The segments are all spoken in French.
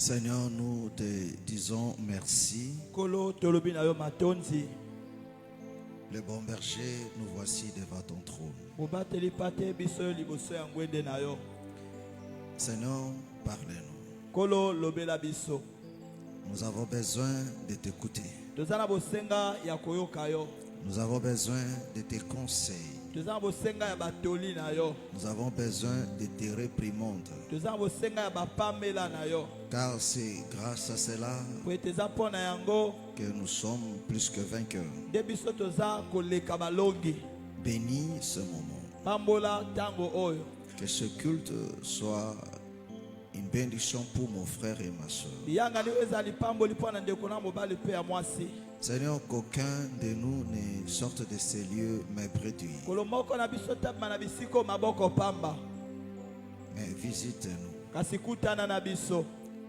Seigneur, nous te disons merci. Le bon berger, nous voici devant ton trône. Seigneur, parle-nous. Nous avons besoin de t'écouter. Nous avons besoin de tes conseils. Nous avons besoin de tes réprimandes. Car c'est grâce à cela que nous sommes plus que vainqueurs. Bénis ce moment. Que ce culte soit une bénédiction pour mon frère et ma soeur. Seigneur, qu'aucun de nous ne sorte de ces lieux mépréduits. Mais visite-nous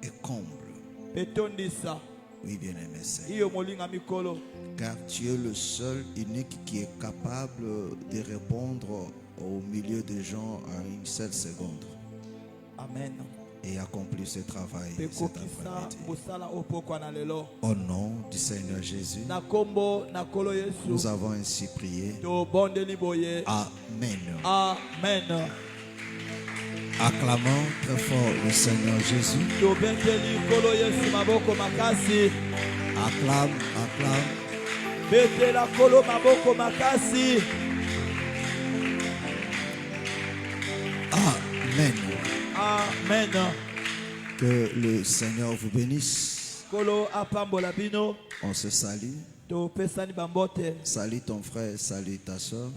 et comble. Oui, bien-aimé Seigneur. Car tu es le seul, unique qui est capable de répondre au milieu des gens à une seule seconde. Amen. Et accomplir ce travail cet après-midi. Au nom du Seigneur Jésus, nous avons ainsi prié. Amen. Amen. Acclamons très fort le Seigneur Jésus. Acclame, acclame. Amen. Amen. Que le Seigneur vous bénisse. On se salue. Salut ton frère, salut ta soeur.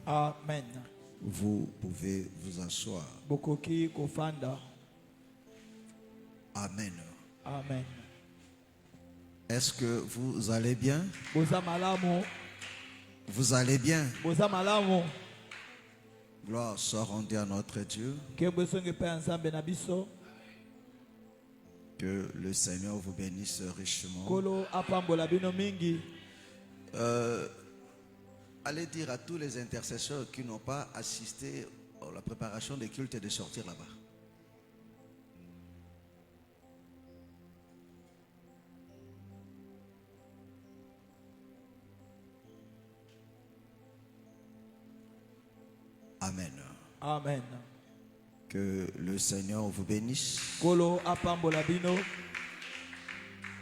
Amen. Vous pouvez vous asseoir. Amen. Amen. Est-ce que vous allez bien? Vous allez bien? Gloire soit rendue à notre Dieu. Que le Seigneur vous bénisse richement. Allez dire à tous les intercesseurs qui n'ont pas assisté à la préparation des cultes de sortir là-bas. Amen. Amen. Que le Seigneur vous bénisse.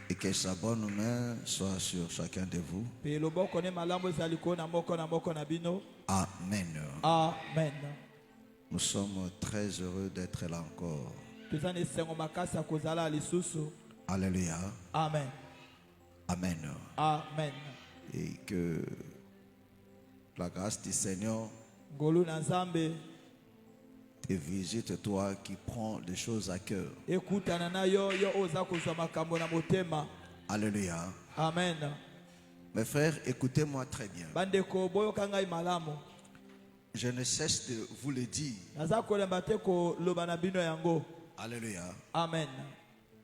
Et que sa bonne main soit sur chacun de vous. Amen. Amen. Nous sommes très heureux d'être là encore. Alléluia. Amen. Amen. Amen. Et que la grâce du Seigneur te visite, toi qui prends les choses à cœur. Alléluia. Amen. Mes frères, écoutez-moi très bien. Je ne cesse de vous le dire. Alléluia. Amen.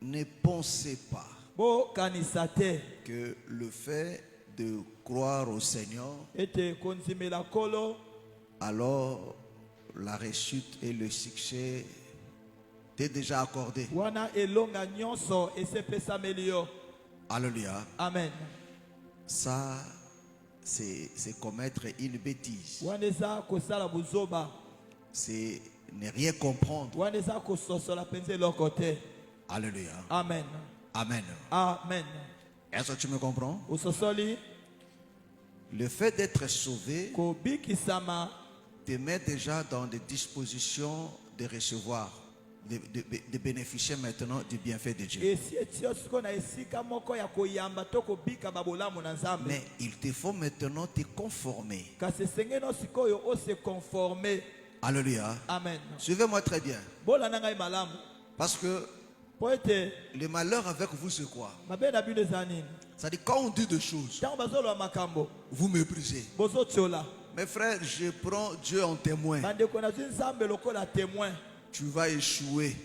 Ne pensez pas que le fait de croire au Seigneur, alors la réussite et le succès t'est déjà accordé. Alléluia. Amen. Ça, c'est commettre une bêtise. C'est ne rien comprendre. Alléluia. Amen. Amen. Amen. Est-ce que tu me comprends? Le fait d'être sauvé te met déjà dans des dispositions de recevoir, de bénéficier maintenant du bienfait de Dieu. Mais il te faut maintenant te conformer. Alléluia. Amen. Suivez-moi très bien. Parce que Le malheur avec vous, c'est quoi? C'est-à-dire, quand on dit des choses, vous méprisez. Mes frères, je prends Dieu en témoin. Tu vas échouer.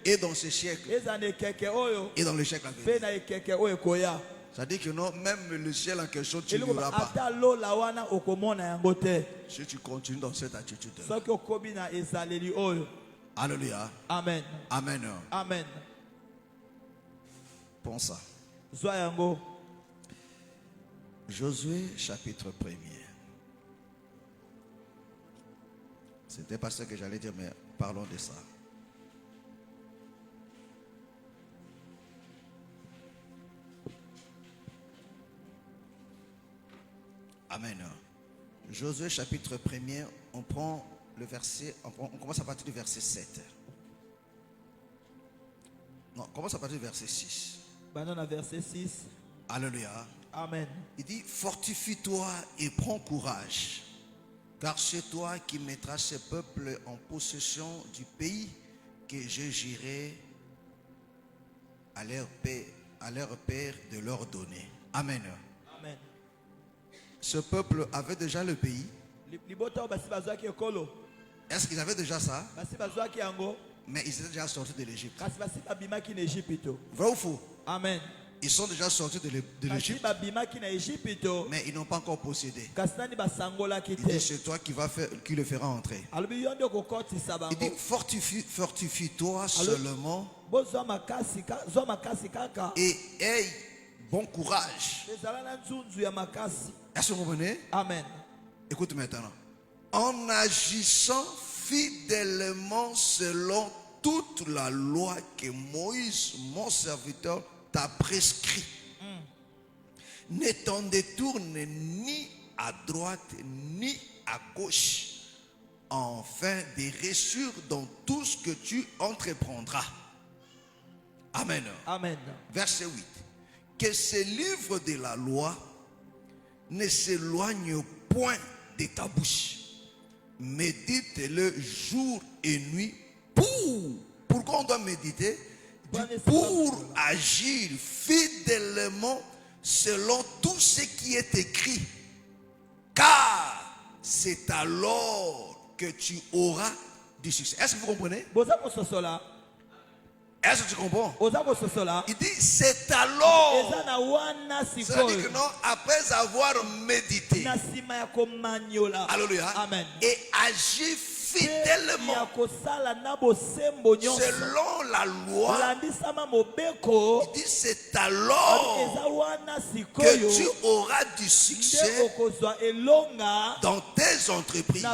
Et dans ce siècle. Et dans le siècle à venir. C'est-à-dire que non, même le ciel en question, tu ne l'auras pas. Si tu continues dans cette attitude. Alléluia. Amen. Amen. Amen. Pense ça. Josué chapitre 1er. C'était pas ce que j'allais dire, mais parlons de ça. Amen. Josué chapitre 1er, on prend le verset, on commence à partir du verset 7. Non, on commence à partir du verset 6. Verset 6. Alléluia. Amen. Il dit, fortifie-toi et prends courage, car c'est toi qui mettras ce peuple en possession du pays que je jurerai à leur père de leur donner. Amen. Amen. Ce peuple avait déjà le pays. Est-ce qu'ils avaient déjà ça? Mais ils étaient déjà sortis de l'Égypte. Vrai ou faux? Amen. Ils sont déjà sortis de l'Égypte. Mais ils n'ont pas encore possédé. Il dit, c'est toi qui le fera entrer. Il dit, fortifie-toi seulement et aie bon courage. Est-ce que vous comprenez? Amen. Écoute maintenant. En agissant fidèlement selon toute la loi que Moïse, mon serviteur, t'a prescrit. Ne t'en détourne ni à droite ni à gauche, afin de réussir dans tout ce que tu entreprendras. Amen. Amen. Verset 8. Que ce livre de la loi ne s'éloigne point de ta bouche. Médite-le jour et nuit pourquoi on doit méditer? Pour agir fidèlement selon tout ce qui est écrit. Car c'est alors que tu auras du succès. Est-ce que vous comprenez? Est-ce que tu comprends? Il dit c'est alors. C'est-à-dire que non, après avoir médité. Alléluia. Amen. Et agir fidèlement selon la loi. Il dit c'est alors que tu auras du succès dans tes entreprises.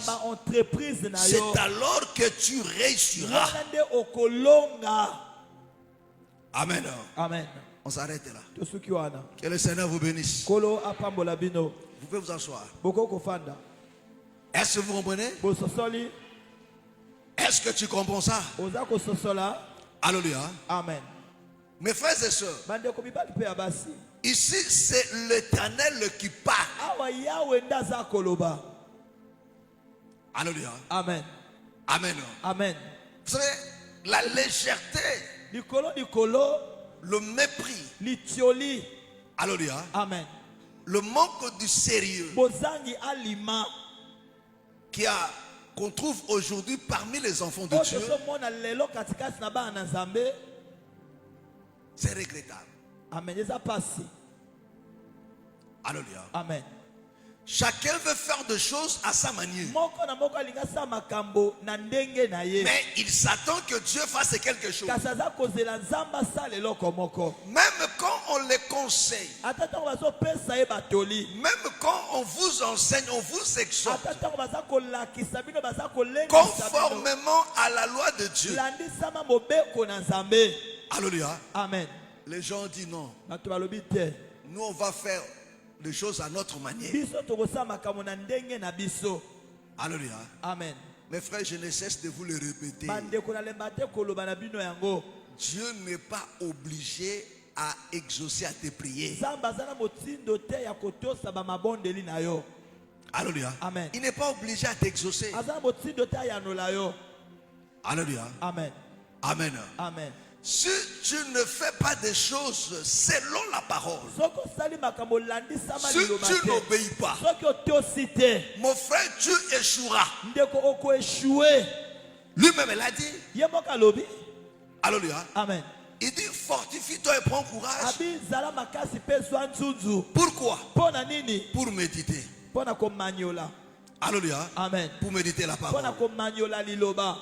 C'est alors que tu réussiras. Amen. Amen. On s'arrête là. Que le Seigneur vous bénisse. Vous pouvez vous asseoir. Est-ce que vous comprenez? Est-ce que tu comprends ça? Alléluia. Amen. Mes frères et sœurs, ici c'est l'Éternel qui parle. Alléluia. Amen. Amen. Amen. Vous savez, la légèreté, le mépris, alléluia, amen, le manque du sérieux qu'on trouve aujourd'hui parmi les enfants de Dieu, c'est regrettable. Amen. Alléluia. Amen. Chacun veut faire des choses à sa manière. Mais il s'attend que Dieu fasse quelque chose. Même quand on les conseille, même quand on vous enseigne, on vous exhorte, conformément à la loi de Dieu. Alléluia. Amen. Les gens disent non. Nous on va faire les choses à notre manière. Alléluia. Amen. Mes frères, je ne cesse de vous le répéter. Dieu n'est pas obligé à exaucer à tes prières. Alléluia. Amen. Il n'est pas obligé à t'exaucer. Alléluia. Alléluia. Amen. Amen. Amen. Si tu ne fais pas des choses selon la parole, si tu n'obéis pas, mon frère, tu échoueras. Lui-même, il a dit. Alléluia. Amen. Il dit fortifie-toi et prends courage. Pourquoi? Pour méditer. Alléluia. Amen. Pour méditer la parole.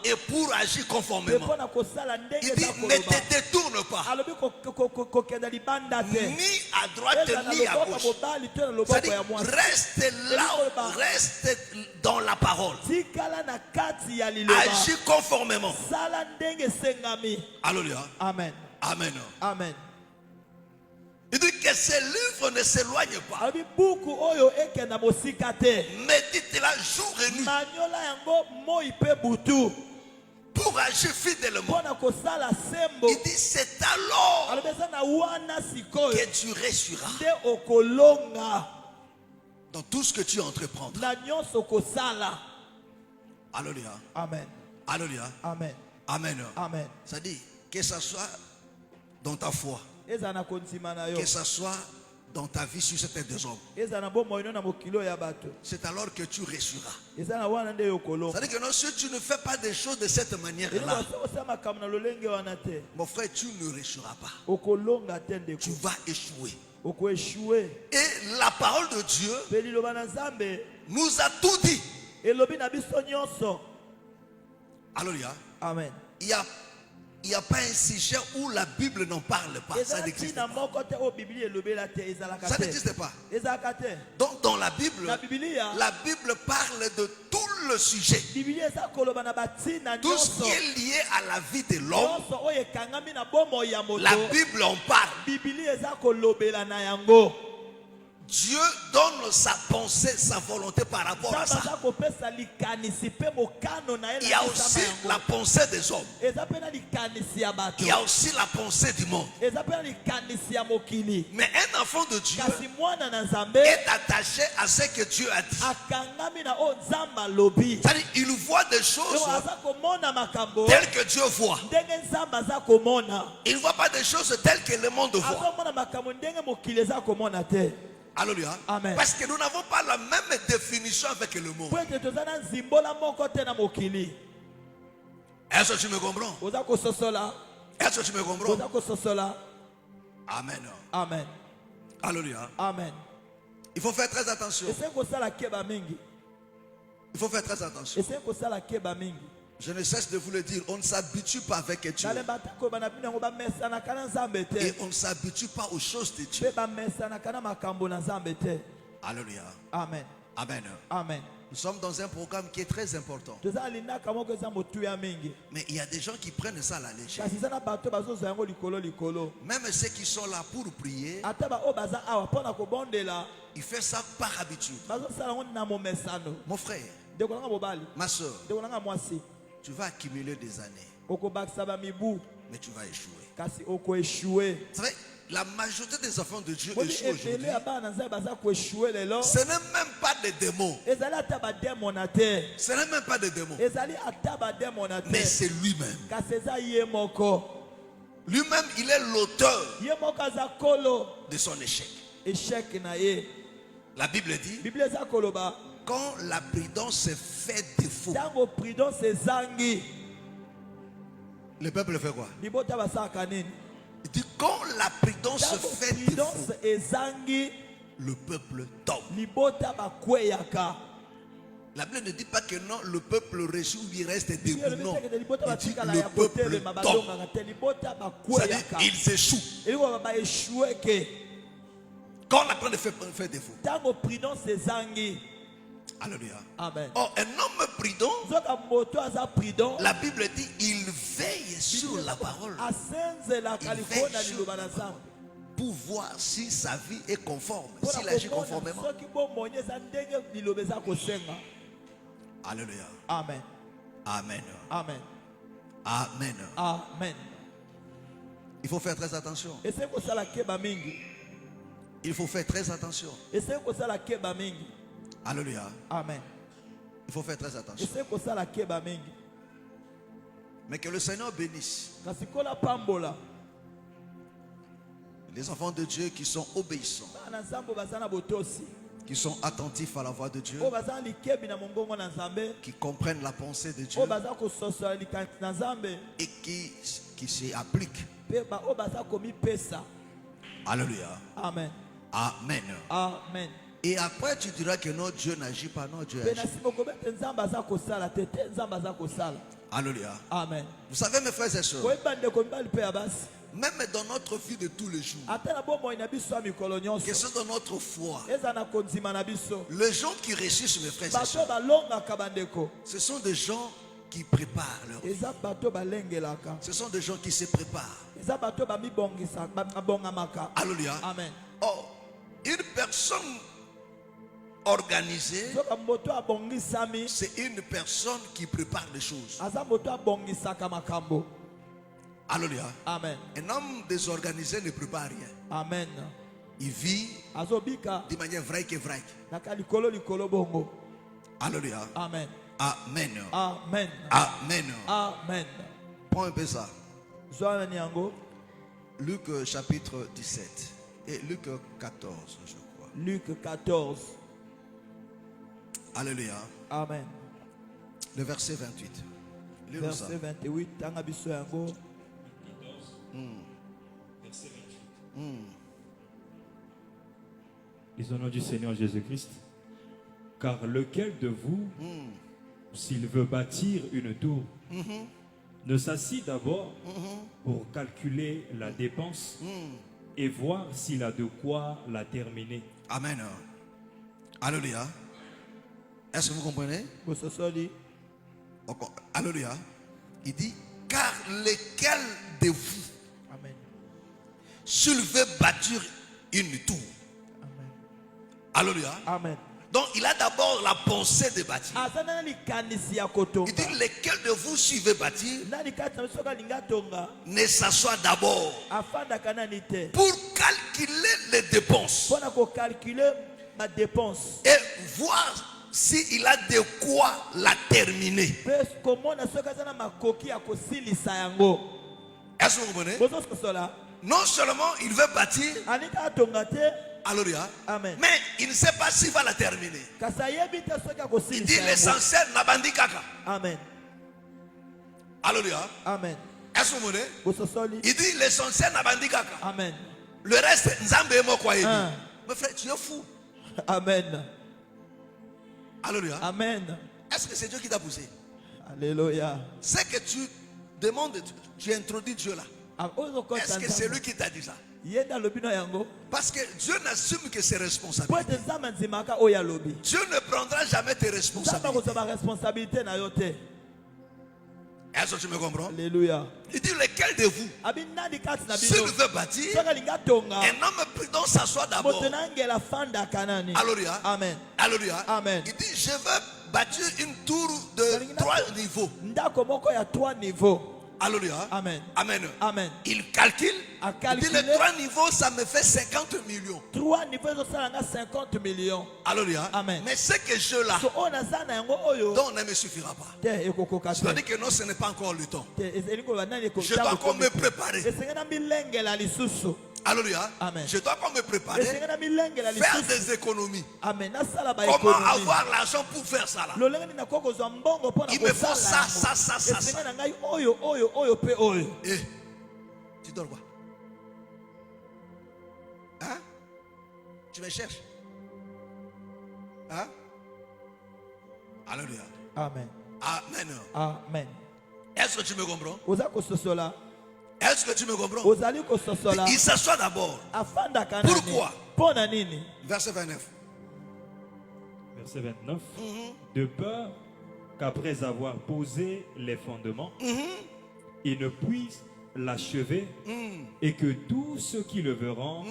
Et pour agir conformément. Il dit ne te détourne pas. Ni à droite ni à gauche. C'est-à-dire reste là, reste dans la parole. Agis conformément. Alléluia. Amen. Amen. Amen. Il dit que ces livres ne s'éloignent pas. Médite-la jour et nuit. Pour agir fidèlement. Il dit c'est alors que tu réussiras dans tout ce que tu entreprendras. Alléluia. Amen. Alléluia. Amen. Amen. Amen. Ça dit que ce soit dans ta foi, que ce soit dans ta vie sur cette terre des hommes, c'est alors que tu réussiras. C'est-à-dire que non, si tu ne fais pas des choses de cette manière-là, mon frère, tu ne réussiras pas. Tu vas échouer. Et la parole de Dieu nous a tout dit. Alléluia. Amen. Il n'y a pas un sujet où la Bible n'en parle pas. Ça n'existe pas. Ça n'existe pas. Donc dans la Bible parle de tout le sujet. Tout ce qui est lié à la vie de l'homme, la Bible en parle. Dieu donne sa pensée, sa volonté par rapport à ça. Il y a aussi la pensée des hommes. Il y a aussi la pensée du monde. Mais un enfant de Dieu est attaché à ce que Dieu a dit. C'est-à-dire, il voit des choses telles que Dieu voit. Il ne voit pas des choses telles que le monde voit. Alléluia. Amen. Parce que nous n'avons pas la même définition avec le monde. Est-ce que tu me comprends? Est-ce que tu me comprends? Amen. Amen. Alléluia. Amen. Il faut faire très attention. Il faut faire très attention. Je ne cesse de vous le dire, on ne s'habitue pas avec Dieu. Et on ne s'habitue pas aux choses de Dieu. Alléluia. Amen. Amen. Amen. Nous sommes dans un programme qui est très important. Mais il y a des gens qui prennent ça à la légère. Même ceux qui sont là pour prier, ils font ça par habitude. Mon frère, ma soeur, tu vas accumuler des années, mais tu vas échouer. C'est vrai, la majorité des enfants de Dieu échouent aujourd'hui. Ce n'est même pas des démons. Ce n'est même pas des démons. Mais c'est lui-même. Lui-même, il est l'auteur de son échec. La Bible dit, quand la prudence fait défaut, le peuple fait quoi? Il dit quand la prudence fait défaut, le peuple tombe. La Bible ne dit pas que non, le peuple réussit ou il reste debout. Non. Il dit le peuple tombe. C'est-à-dire ils échouent. Quand la prudence fait défaut. Alléluia. Amen. Or, un homme prudent, la Bible dit, il veille sur la parole. Il veille sur la parole pour voir si sa vie est conforme, s'il agit conformément. Alléluia. Amen. Amen. Amen. Amen. Amen. Il faut faire très attention. Il faut faire très attention. Alléluia. Amen. Il faut faire très attention. Mais que le Seigneur bénisse kasikola pambola les enfants de Dieu qui sont obéissants, bana nzambe bazana botosi qui sont attentifs à la voix de Dieu, o bazana likebi na mongongo na nzambe qui comprennent la pensée de Dieu o bazana kososola likanisi na nzambe et qui s'y appliquent. pe ba o bazana komipesa. Alléluia. Amen. Amen. Amen. Et après tu diras que non, Dieu n'agit pas. Non, Dieu pe na agit. simo kobete nzambe aza kosala te te nzambe aza kosala. Alléluia. Amen. Vous savez mes frères et sœurs, koyeba ndeko mibali pe ya basi même dans notre vie de tous les jours, ata na bomoi na biso ya mikolo nyonso que c'est dans notre foi, eza na kondima na biso les gens qui réussissent, mes frères et bato sœurs, balongaka bandeko ce sont des gens qui préparent leur vie. eza bato balengelaka Ce sont des gens qui se préparent. eza bato babongamaka. Alléluia. Amen. Oh, une personne organisée, soka moto abongisami c'est une personne qui prépare les choses. aza moto abongisaka makambo. Alléluia. Amen. Un homme désorganisé ne prépare rien. Amen. Il vit azobika de manière vraie que vraie. naka likolo bongo. Alléluia. Amen. Amen. Amen. Amen. Amen. Prends un peu ça. Zwana nyango Luc chapitre 17 et Luc 14, je crois. Luc 14. Alléluia. Amen. Le verset 28. Lisons ça. Verset 28 tanga biso yango. Verset 28. Lisons au nom du Seigneur Jésus-Christ. Car lequel de vous, s'il veut bâtir une tour, ne s'assit d'abord pour calculer la dépense et voir s'il a de quoi la terminer. Amen. Alléluia. Est-ce que vous comprenez? Bososoli. Alléluia. Il dit, car lequel de vous, Amen. s'il veut bâtir une tour. Amen. Alléluia. Amen. Donc il a d'abord la pensée de bâtir. Azana likanisi ya kotonga. Il dit, lequel de vous, s'il veut bâtir, Nani kati na biso kalinga tonga ne s'assoit d'abord afanda kanani te. pour calculer les dépenses Pona ko calculer ma dépense. et voir s'il a de quoi la terminer. Parce comment na soka zana makoki ya kosilisa yango. Est-ce que vous comprenez? Bososola. Non seulement il veut bâtir, Anika tonga te. alléluia, Amen. mais il ne sait pas s'il va la terminer. Kasa yebi te soka Il kosilisa. dit yango. l'essentiel n'a bandi kaka. Amen. Alléluia. Amen. Est-ce que vous comprenez? Bososoli. Il dit l'essentiel n'a bandi kaka. Amen. Le reste, Nzambe est moko yebi. Ah. Mais frère, tu es fou. Amen. Alléluia. Amen. Est-ce que c'est Dieu qui t'a poussé? Alléluia. C'est que tu demandes, tu introduis Dieu là. Est-ce que c'est lui qui t'a dit ça? Yenda lobino yango. Parce que Dieu n'assume que ses Po responsabilités. te zama nzimaka oya lobi. Dieu ne prendra jamais tes Zama responsabilités. ko ba responsabilité na yo te. Est-ce que tu me comprends? Alléluia. Il dit lequel de vous, Abi nani kati na s'il bino. veut bâtir, Soka linga tonga. un homme prudent s'assoit d'abord. Moto nangela fanda kanani. Alléluia. Amen. Alléluia. Amen. Il dit je veux bâtir une tour de 3 niveaux. Ndako moko ya 3 niveaux. Alléluia. Amen. Amen. Amen. Il calcule. A Il dit calculer. les 3 niveaux, ça me fait 50 millions. 3 niveaux zo sala nga 50 millions. Alléluia. Amen. Mais ce que je là, So ona zana yango oyo. donc ne me suffira pas. Te ekokoka te. C'est-à-dire que non, ce n'est pas encore le temps. Te ezeliko ba nani ko. Je dois encore me préparer. Esengena milengela lisusu. Alléluia. Amen. Je dois encore me préparer. Esengena milengela Faire lisusu. des économies. Amen. Nasala ba Comment économie. avoir l'argent pour faire ça là? Lolenge na koko zo mbongo pona Il me faut ça, ça, ça, ça, ça. Esengena ngai oyo pe oyo. Eh, tu dors quoi? Hein? Tu me cherches? Hein? Alléluia. Amen. Amen. Amen. Est-ce que tu me comprends? Oza kososola. Est-ce que tu me comprends? Ozali kososola. Il s'assoit d'abord. Afanda kanani. Pourquoi? Pona nini? Verset 29. Verset 29. De peur qu'après avoir posé les fondements, il ne puisse l'achever et que tous ceux qui le verront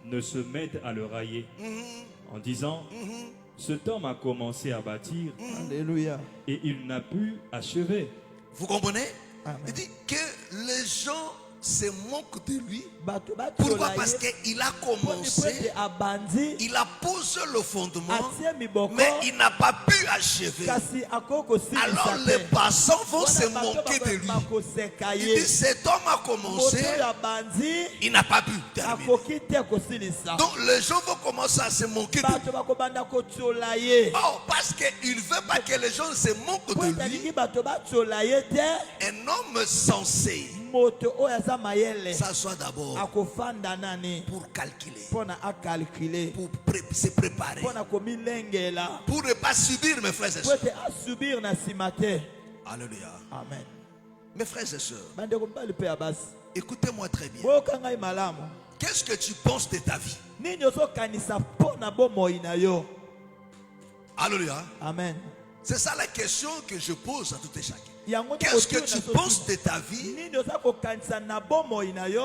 ne se mettent à le railler en disant cet homme a commencé à bâtir Alléluia. et il n'a pu achever. Vous comprenez? Amen. Il dit que les gens se moquent de lui. Pourquoi? Parce qu'il a commencé, il a posé le fondement, mais il n'a pas pu achever. Alors les passants vont se moquer de lui. Il dit, cet homme a commencé, il n'a pas pu terminer. Donc les gens vont commencer à se moquer de lui. Oh, parce qu'il ne veut pas que les gens se moquent de lui. Un homme censé s'assoit d'abord pour calculer, pour se préparer, pour ne pas subir, mes frères et sœurs. Alléluia. Amen. Mes frères et sœurs, écoutez-moi très bien. Qu'est-ce que tu penses de ta vie? Alléluia. Amen. C'est ça la question que je pose à tout et chacun. Qu'est-ce que tu penses de ta vie?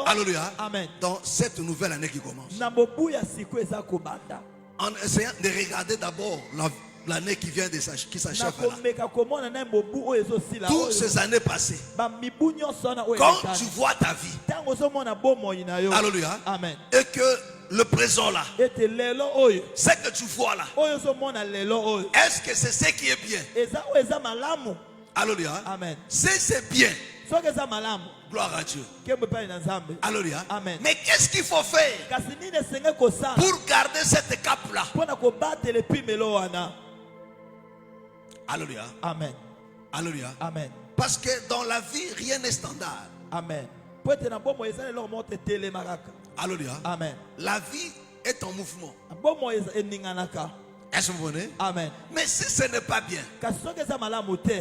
Alléluia. Amen. Dans cette nouvelle année qui commence. En essayant de regarder d'abord l'année qui vient qui s'achève là. Toutes ces années passées. Quand tu vois ta vie. Alléluia. Amen. Et que le présent là, ce que tu vois là, est-ce que c'est ce qui est bien? Alléluia. Amen. C'est bien. Gloire à Dieu. Alléluia. Amen. Mais qu'est-ce qu'il faut faire pour garder cette cape là? Alléluia. Amen. Alléluia. Amen. Parce que dans la vie, rien n'est standard. Amen. Alléluia. Amen. La vie est en mouvement. Est-ce que vous voyez? Amen. Mais si ce n'est pas bien,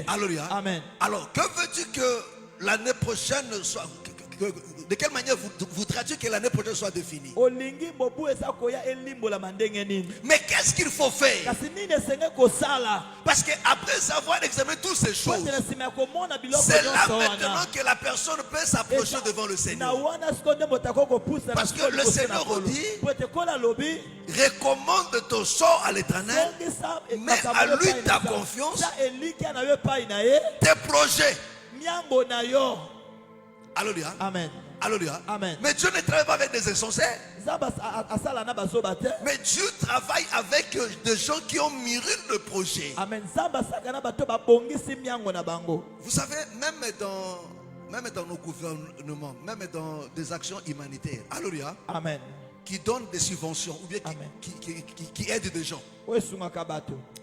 alléluia. Amen. Alors, que veux-tu que l'année prochaine soit? De quelle manière voudrais-tu que l'année prochaine soit définie? Mais qu'est-ce qu'il faut faire? Parce qu'après avoir examiné toutes ces choses, c'est là maintenant que la personne peut s'approcher devant le Seigneur. Parce que le Seigneur dit, recommande ton sort à l'Éternel, mets à lui ta confiance, tes projets. Alléluia. Amen. Alléluia. Amen. Mais Dieu ne travaille pas avec des insensés. Mais Dieu travaille avec des gens qui ont mûri le projet. Amen. Vous savez, même dans nos gouvernements, même dans des actions humanitaires, alléluia, Amen, qui donnent des subventions ou bien qui aident des gens.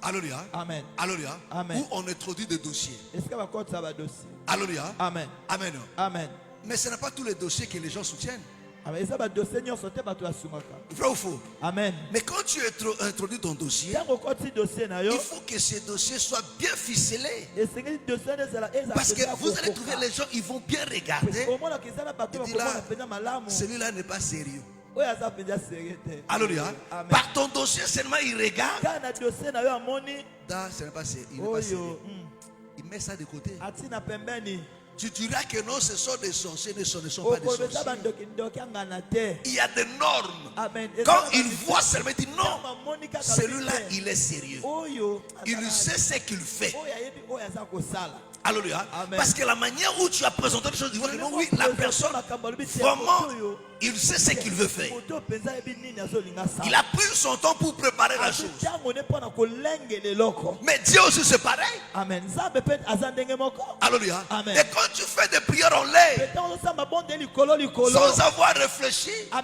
Alléluia. Amen. Alléluia. Amen. Où on introduit des dossiers. Alléluia. Amen. Amen. Amen. Mais ce n'est pas tous les dossiers que les gens soutiennent. Vrai ou faux? Amen. Mais quand tu introduis ton dossier, il faut que ce dossier soit bien ficelé. Parce que vous allez trouver les gens, ils vont bien regarder. Ils disent là, celui-là n'est pas sérieux. Alléluia. Par ton dossier seulement, il regarde. Là, ce n'est pas sérieux. Il n'est pas sérieux. Il met ça de côté. Tu diras que non, ce sont des sorciers, ce ne sont pas des sorciers. Il y a des normes. Quand il voit seulement, il dit non, celui-là, il est sérieux. Il sait ce qu'il fait. Alléluia. Parce que la manière où tu as présenté les choses, tu vois que oui, la personne, vraiment, il sait ce qu'il veut faire. Il a pris son temps pour préparer la chose. Mais Dieu aussi c'est pareil. Amen. Alléluia. Amen. Et quand tu fais des prières en l'air, sans avoir réfléchi, pour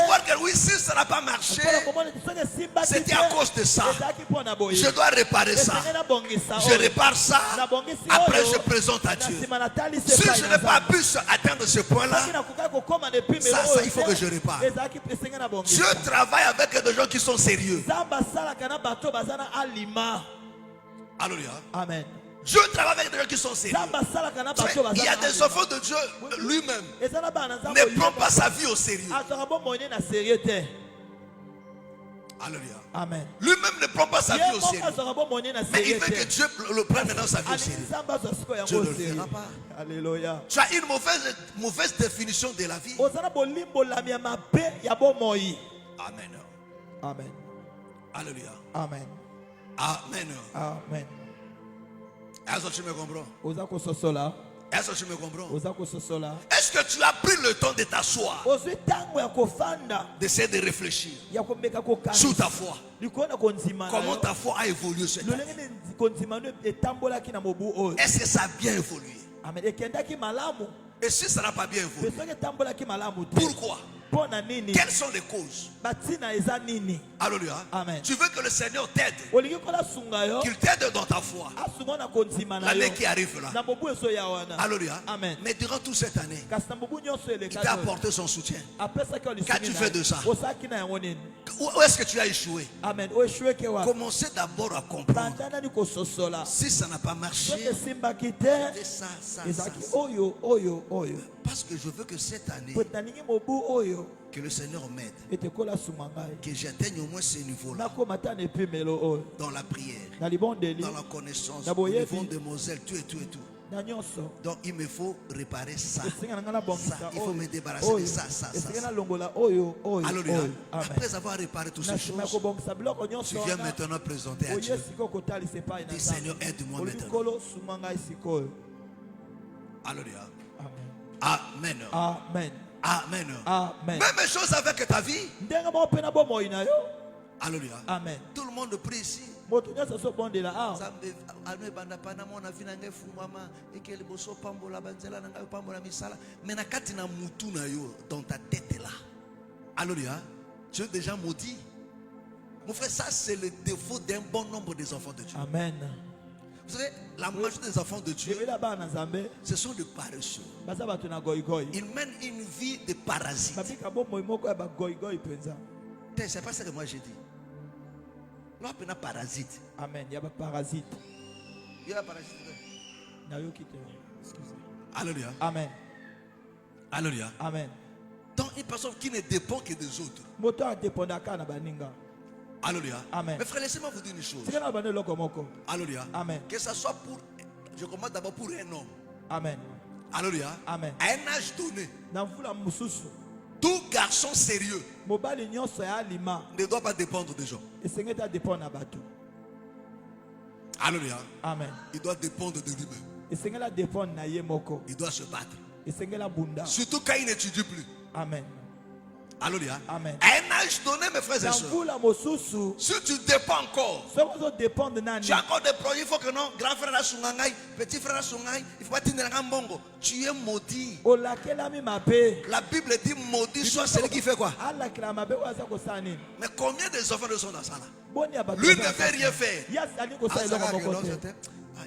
voir que oui, si ça n'a pas marché, c'était à cause de ça. Je dois réparer ça. Je répare ça. Après je présente à Dieu. Si je n'ai pas pu atteindre ce point-là, ça il faut que je répare. Dieu travaille avec des gens qui sont sérieux. Alléluia. Amen. Dieu travaille avec des gens qui sont sérieux. Il y a des enfants de Dieu lui-même ne prend pas sa vie au sérieux. Alléluia. Amen. Lui-même ne prend pas sa vie au sérieux. Mais il veut que Dieu le prenne maintenant sa vie au sérieux. Dieu ne le fera pas. Alléluia. Tu as une mauvaise définition de la vie. Amen. Amen. Alléluia. Amen. Amen. Amen. Est-ce que tu me comprends? Est-ce que tu me comprends? Est-ce que tu as pris le temps de t'asseoir, d'essayer de réfléchir sur ta foi? Comment ta foi a évolué cette année? Est-ce que ça a bien évolué? Et si ça n'a pas bien évolué, pourquoi? Quelles sont les causes? Alléluia. Amen. Tu veux que le Seigneur t'aide, qu'il t'aide dans ta foi l'année qui arrive là. Alléluia. Amen. Mais durant toute cette année, il t'a apporté son soutien. Qu'as-tu fait de ça? Où est-ce que tu as échoué? Amen. Commencez d'abord à comprendre. Si ça n'a pas marché, ça. Parce que je veux que cette année, que le Seigneur m'aide, que j'atteigne au moins ce niveau-là, dans la prière, dans la connaissance, au niveau de mon zèle, tout. Donc il me faut réparer ça. Il faut me débarrasser de ça. Alléluia. Après avoir réparé toutes ces choses, tu viens maintenant présenter à Dieu. Dis, Seigneur, aide-moi maintenant. Alléluia. Amen. Amen. Amen. Amen. Même chose avec ta vie. Alléluia. Amen. Tout le monde prie ici. Dans ta tête là. Alléluia. Tu es déjà maudit. Mon frère, ça c'est le défaut d'un bon nombre des enfants de Dieu. Amen. Vous savez, la majorité des enfants de Dieu, ce sont des paresseux. Ils mènent une vie de parasites. C'est pas ça que moi j'ai dit. Là, on a parasite. Amen. Il y a pas parasite. Il y a parasite. Alléluia. Amen. Alléluia. Amen. Donc une personne qui ne dépend que des autres. Alléluia. Amen. Mais frère, laissez-moi vous dire une chose. Alléluia. Amen. Que ça soit pour, je commence d'abord pour un homme. Amen. Alléluia. Amen. À un âge donné, tout garçon sérieux ne doit pas dépendre des gens. Alléluia. Amen. Il doit dépendre de lui-même. Il doit se battre. Surtout quand il n'étudie plus. Amen. Alléluia. Amen. À un âge donné, mes frères et sœurs, si tu dépends encore, tu as encore des projets, il faut que non, grand frère a sungangai, petit frère a sungai, il faut pas tenir un bongo. Tu es maudit. La Bible dit maudit soit celui qui fait quoi? Mais combien des enfants ne sont dans ça là? Lui ne veut rien faire.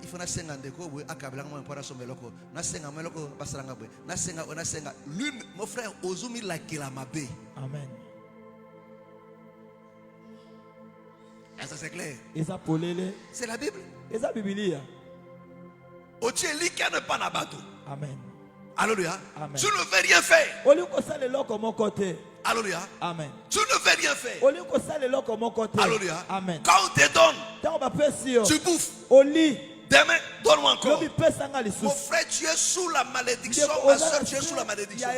Il faut nasenga ndeko bwe akabela ngwa mpora someloko nasenga meloko basaranga bwe nasenga l'une mon frère ozumi la kilamabe. Amen. Est-ce que c'est clair? C'est la Bible. Otieli qui ne pas na bateau. Amen. Alléluia. Amen. Tu ne veux rien faire. Alléluia. Amen. Tu ne veux rien faire. Alléluia. Amen. Quand on te donne, tu bouffes. Demain, donne-moi encore. Mon frère, tu es sous la malédiction. Ma soeur, tu es sous la malédiction.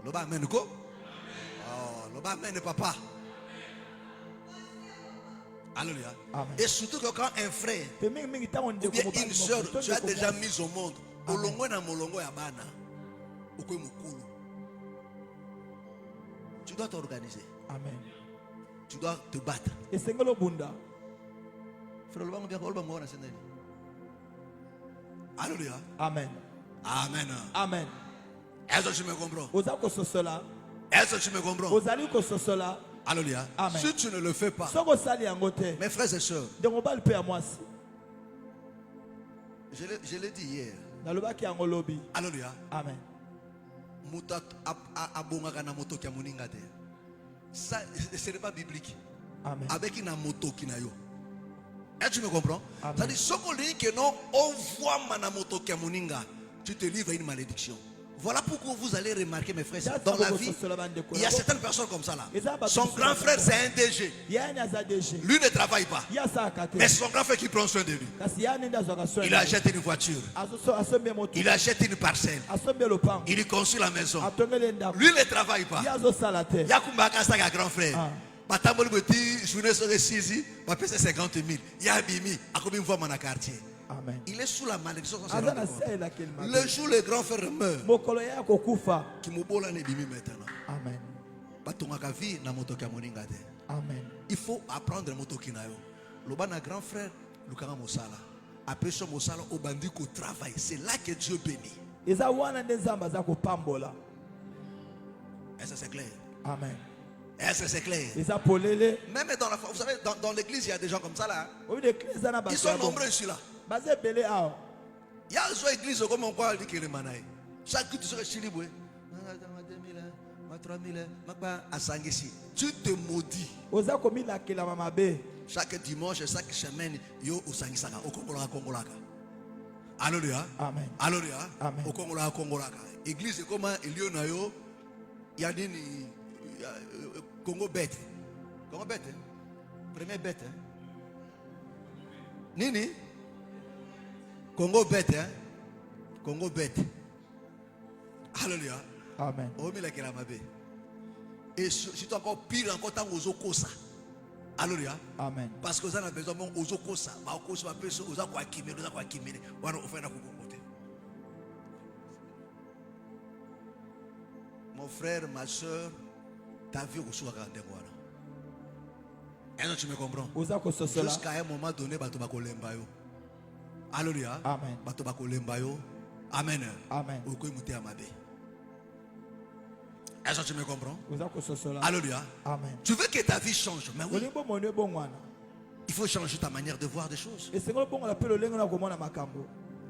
Loba amen ko? Oh, loba amen papa. Alléluia. Amen. Et surtout que quand un frère ou bien une soeur, tu as déjà mis au monde, olongo na molongo ya bana, okwe mukulu. Tu dois t'organiser. Amen. Tu dois te battre. Alléluia. Amen. Amen. Amen. Est-ce que tu me comprends? Est-ce que tu me comprends? Alléluia. Amen. Si tu ne le fais pas, mes frères et sœurs, je l'ai dit hier. Alléluia. Amen. Ça, ce n'est pas biblique. Amen. Avec une moto qui n'a eu. Est-ce que tu me comprends? Amen. C'est-à-dire que non, on voit manamoto Kamuninga, tu te livres à une malédiction. Voilà pourquoi vous allez remarquer, mes frères, dans la vie, il y a certaines personnes comme ça là. Son grand frère, c'est un DG. Lui ne travaille pas. Mais son grand frère qui prend soin de lui. Il achète une voiture. Il achète une parcelle. Il lui construit la maison. Lui ne travaille pas. Il y a un grand frère. Batamboli petit, je venais sur les 6 ans, c'est 50 000. Il y a Bimi, à combien de fois dans quartier. Amen. Il est sous la malédiction. Le jour où le grand frère meurt, qui m'obola ne bimi maintenant. Amen. Amen. Il faut apprendre motoki na yo. Lobana grand frère, lukanga mosala. Après ce mosala, au bandit au travail. C'est là que Dieu bénit. Est-ce que c'est clair? Amen. Est-ce que c'est clair? Même dans la, vous savez, dans l'église, il y a des gens comme ça là. Ils sont nombreux ici là. Il y a une église comme on voit dire que les manaïs. Chaque culte serait chiliboué. Tu te maudis. Chaque dimanche, chaque semaine, yo usangisaka okongolaka kongolaka. Alléluia. Amen. Alléluia. Amen. Okongolaka kongolaka. Église comment elio na yo? Il y a des Congo bête. Congo bête. Première bête. Nini? Congo bête. Congo bête. Alléluia. Amen. Et c'est encore pire encore tant aux okosa. Alléluia. Amen. Parce que vous avez besoin aux okosa. Mon frère, ma soeur, ta vie au soir grande. Est-ce que tu me comprends? Jusqu'à un moment donné, tu vas kolemba yo. Alléluia. Amen. Tu vas kolemba yo. Amen. Amen. Est-ce que tu me comprends? Alléluia. Alléluia. Amen. Tu veux que ta vie change, mais oui. Il faut changer ta manière de voir des choses.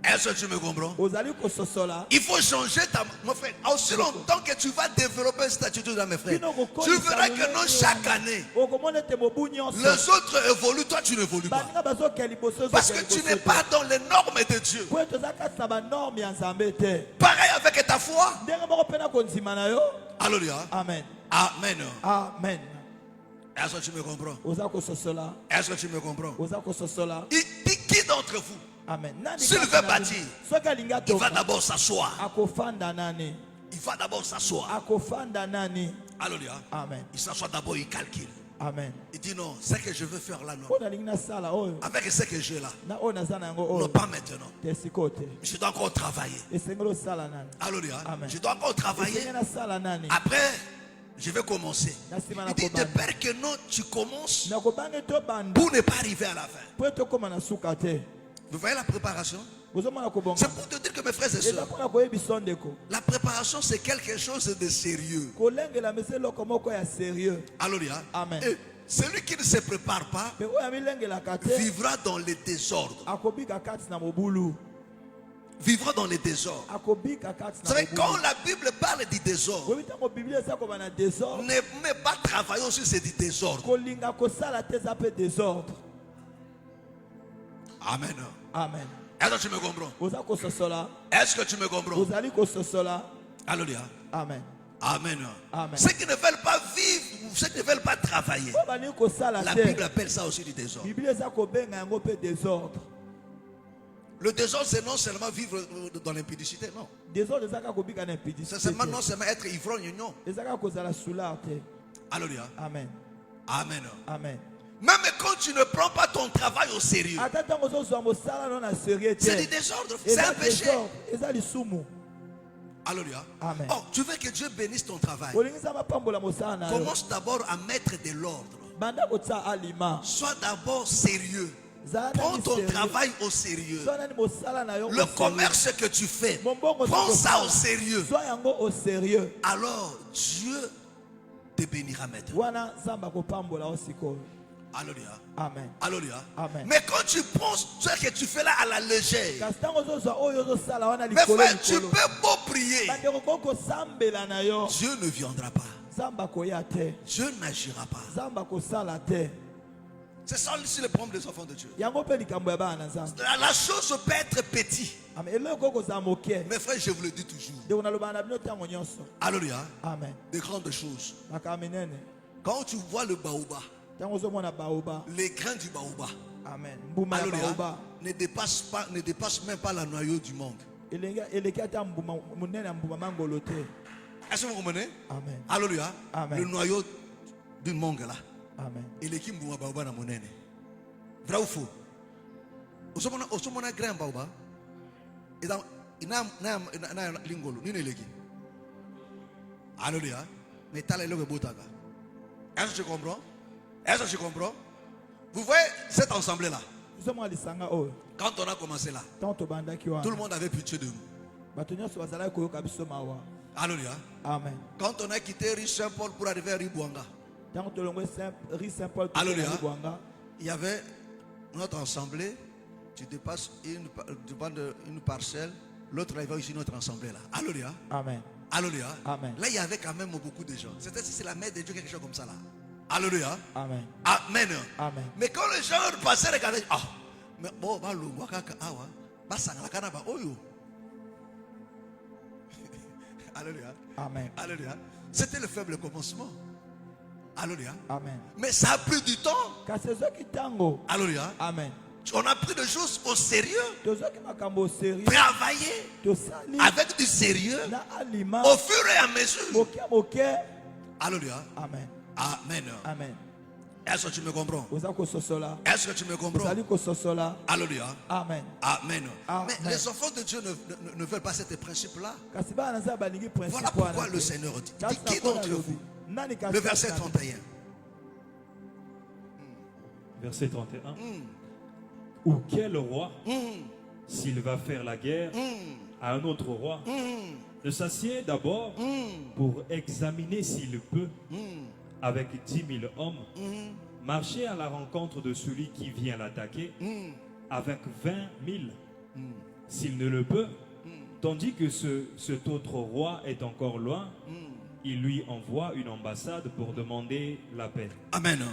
Est-ce que tu me comprends? Il faut changer ta... Mon frère, aussi longtemps que tu vas développer cette attitude là, mes frères, tu verras que non, chaque année, les autres évoluent, toi tu n'évolues pas. Parce que tu n'es pas dans les normes de Dieu. Pareil avec ta foi. Alléluia. Amen. Amen. Amen. Est-ce que tu me comprends? Est-ce que tu me comprends? Il dit qui d'entre vous? Amen. S'il veut bâtir, il va d'abord s'asseoir. Il va d'abord s'asseoir. Alléluia. Amen. Il s'assoit d'abord, il calcule. Amen. Il dit non, ce que je veux faire là, non. Avec ce que j'ai là. Non, pas maintenant. Je dois encore travailler. Alléluia. Je dois encore travailler. Après, je vais commencer. Il dit de peur que non, tu commences pour ne pas arriver à la fin. Vous voyez la préparation? C'est pour te dire que mes frères et sœurs, la préparation c'est quelque chose de sérieux. Alléluia. Amen. Et celui qui ne se prépare pas vivra dans le désordre. Vivra dans le désordre. Vous savez, quand la Bible parle du désordre, ne mets pas travailler aussi, c'est du désordre. Amen. Amen. Est-ce que tu me comprends? Est-ce que tu me comprends? Alléluia. Amen. Amen. Amen. Ceux qui ne veulent pas vivre, ceux qui ne veulent pas travailler, la Bible appelle ça aussi du désordre. Le désordre, c'est non seulement vivre dans l'impudicité, non. C'est seulement non seulement être ivrogne, non. Alléluia. Amen. Amen. Amen. Même quand tu ne prends pas ton travail au sérieux, c'est du désordre, c'est un péché. Alléluia. Amen. Oh, tu veux que Dieu bénisse ton travail. Commence d'abord à mettre de l'ordre. Sois d'abord sérieux. Prends ton travail au sérieux. Le commerce que tu fais, prends ça au sérieux. Alors Dieu te bénira maintenant. Alléluia. Amen. Alléluia. Amen. Mais quand tu prends ce que tu fais là à la légère, mes frères, tu peux pas prier. Dieu ne viendra pas. Dieu n'agira pas. C'est ça aussi le problème des enfants de Dieu. La chose peut être petite. Mes frères, je vous le dis toujours. Alléluia. Amen. Des grandes choses. Quand tu vois le baobab, les grains du baobab, alléluia, ne dépasse même pas la noyau du mangue. Est-ce que vous comprenez? Amen. Alléluia. Amen. Le noyau du mangue là. Amen. Et l'équipe de baobab na monene. Vrai ou faux? osomona grand baba ina lingolo ni neleki. Alléluia. Mais t'as le botaka. Est-ce que tu comprends? Est-ce que tu comprends? Vous voyez cette assemblée là? Quand on a commencé là, tout le monde avait pitié de nous. Alléluia. Amen. Quand on a quitté Rue Saint-Paul pour arriver à Ribouanga, alléluia, il y avait notre assemblée. Tu dépasses une parcelle, l'autre là, il va ici notre assemblée là. Alléluia. Amen. Alléluia. Amen. Là, il y avait quand même beaucoup de gens. C'est la main de Dieu, quelque chose comme ça là. Alléluia. Amen. Amen. Amen. Mais quand les gens passaient, regardaient, ah, mais bon, bah, le waka, ah, ouais, bah, ça, la canaba, oh, yo. Alléluia. Amen. Alléluia. C'était le faible commencement. Alléluia. Amen. Mais ça a pris du temps. Alléluia. Amen. On a pris des choses au sérieux. Travailler avec du sérieux au fur et à mesure. Alléluia. Amen. Amen. Amen. Est-ce que tu me comprends? Est-ce que tu me comprends? Alléluia. Amen. Amen. Amen. Mais les enfants de Dieu ne veulent pas ces principes-là. Voilà pourquoi le Seigneur dit qui d'entre vous? Le verset 31. Verset 31. Ou quel roi, s'il va faire la guerre à un autre roi, ne s'assied d'abord pour examiner s'il peut, avec 10 000 hommes, marcher à la rencontre de celui qui vient l'attaquer avec 20 000, s'il ne le peut, tandis que cet autre roi est encore loin, il lui envoie une ambassade pour demander la paix. Amen.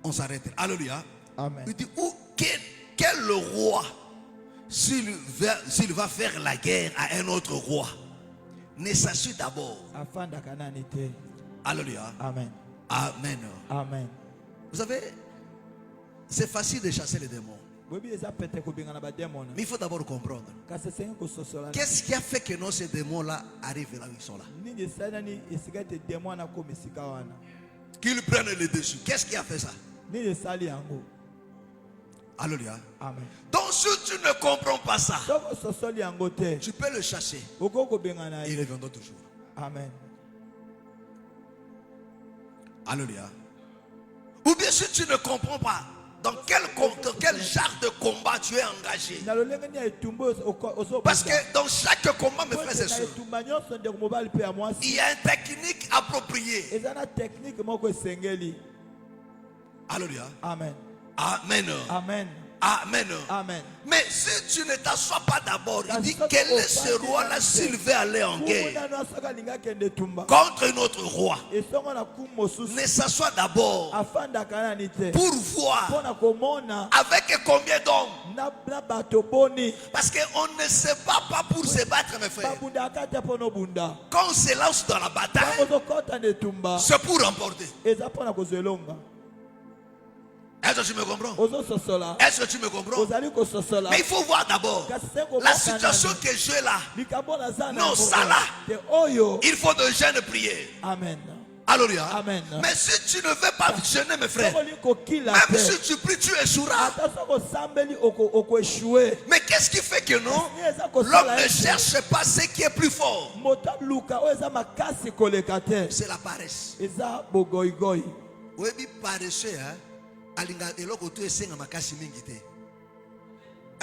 On s'arrête. Alléluia. Amen. Il dit, quel roi, s'il va faire la guerre à un autre roi, ne s'assied d'abord. Alléluia. Amen. Amen. Amen. Vous savez, c'est facile de chasser les démons. Mais il faut d'abord comprendre. Qu'est-ce qui a fait que ces démons-là arrivent là où ils sont là? Qu'ils prennent le dessus. Qu'est-ce qui a fait ça? Alléluia. Amen. Donc si tu ne comprends pas ça, tu peux le chasser. Il reviendra toujours. Amen. Alléluia. Ou bien si tu ne comprends pas dans quel genre de combat tu es engagé. Parce que dans chaque combat, mes frères et sœurs, il y a une technique appropriée. Alléluia. Amen. Amen. Amen. Amen. Amen. Mais si tu ne t'assois pas d'abord, il dit quel est ce roi-là s'il veut aller en guerre contre un autre roi. Ne s'assoit d'abord pour voir avec combien d'hommes. Parce qu'on ne se bat pas pour se battre, mes frères. Quand on se lance dans la bataille, c'est pour remporter. Est-ce que tu me comprends? Est-ce que tu me comprends? Mais il faut voir d'abord la situation que j'ai là. Non, ça là. Il faut de jeûne prier. Amen. Alléluia. Amen. Mais si tu ne veux pas jeûner, mes frères, même si tu pries, tu échoueras. Mais qu'est-ce qui fait que non? L'homme ne cherche pas ce qui est plus fort. C'est la paresse. Oui, paresseux, hein? Est-ce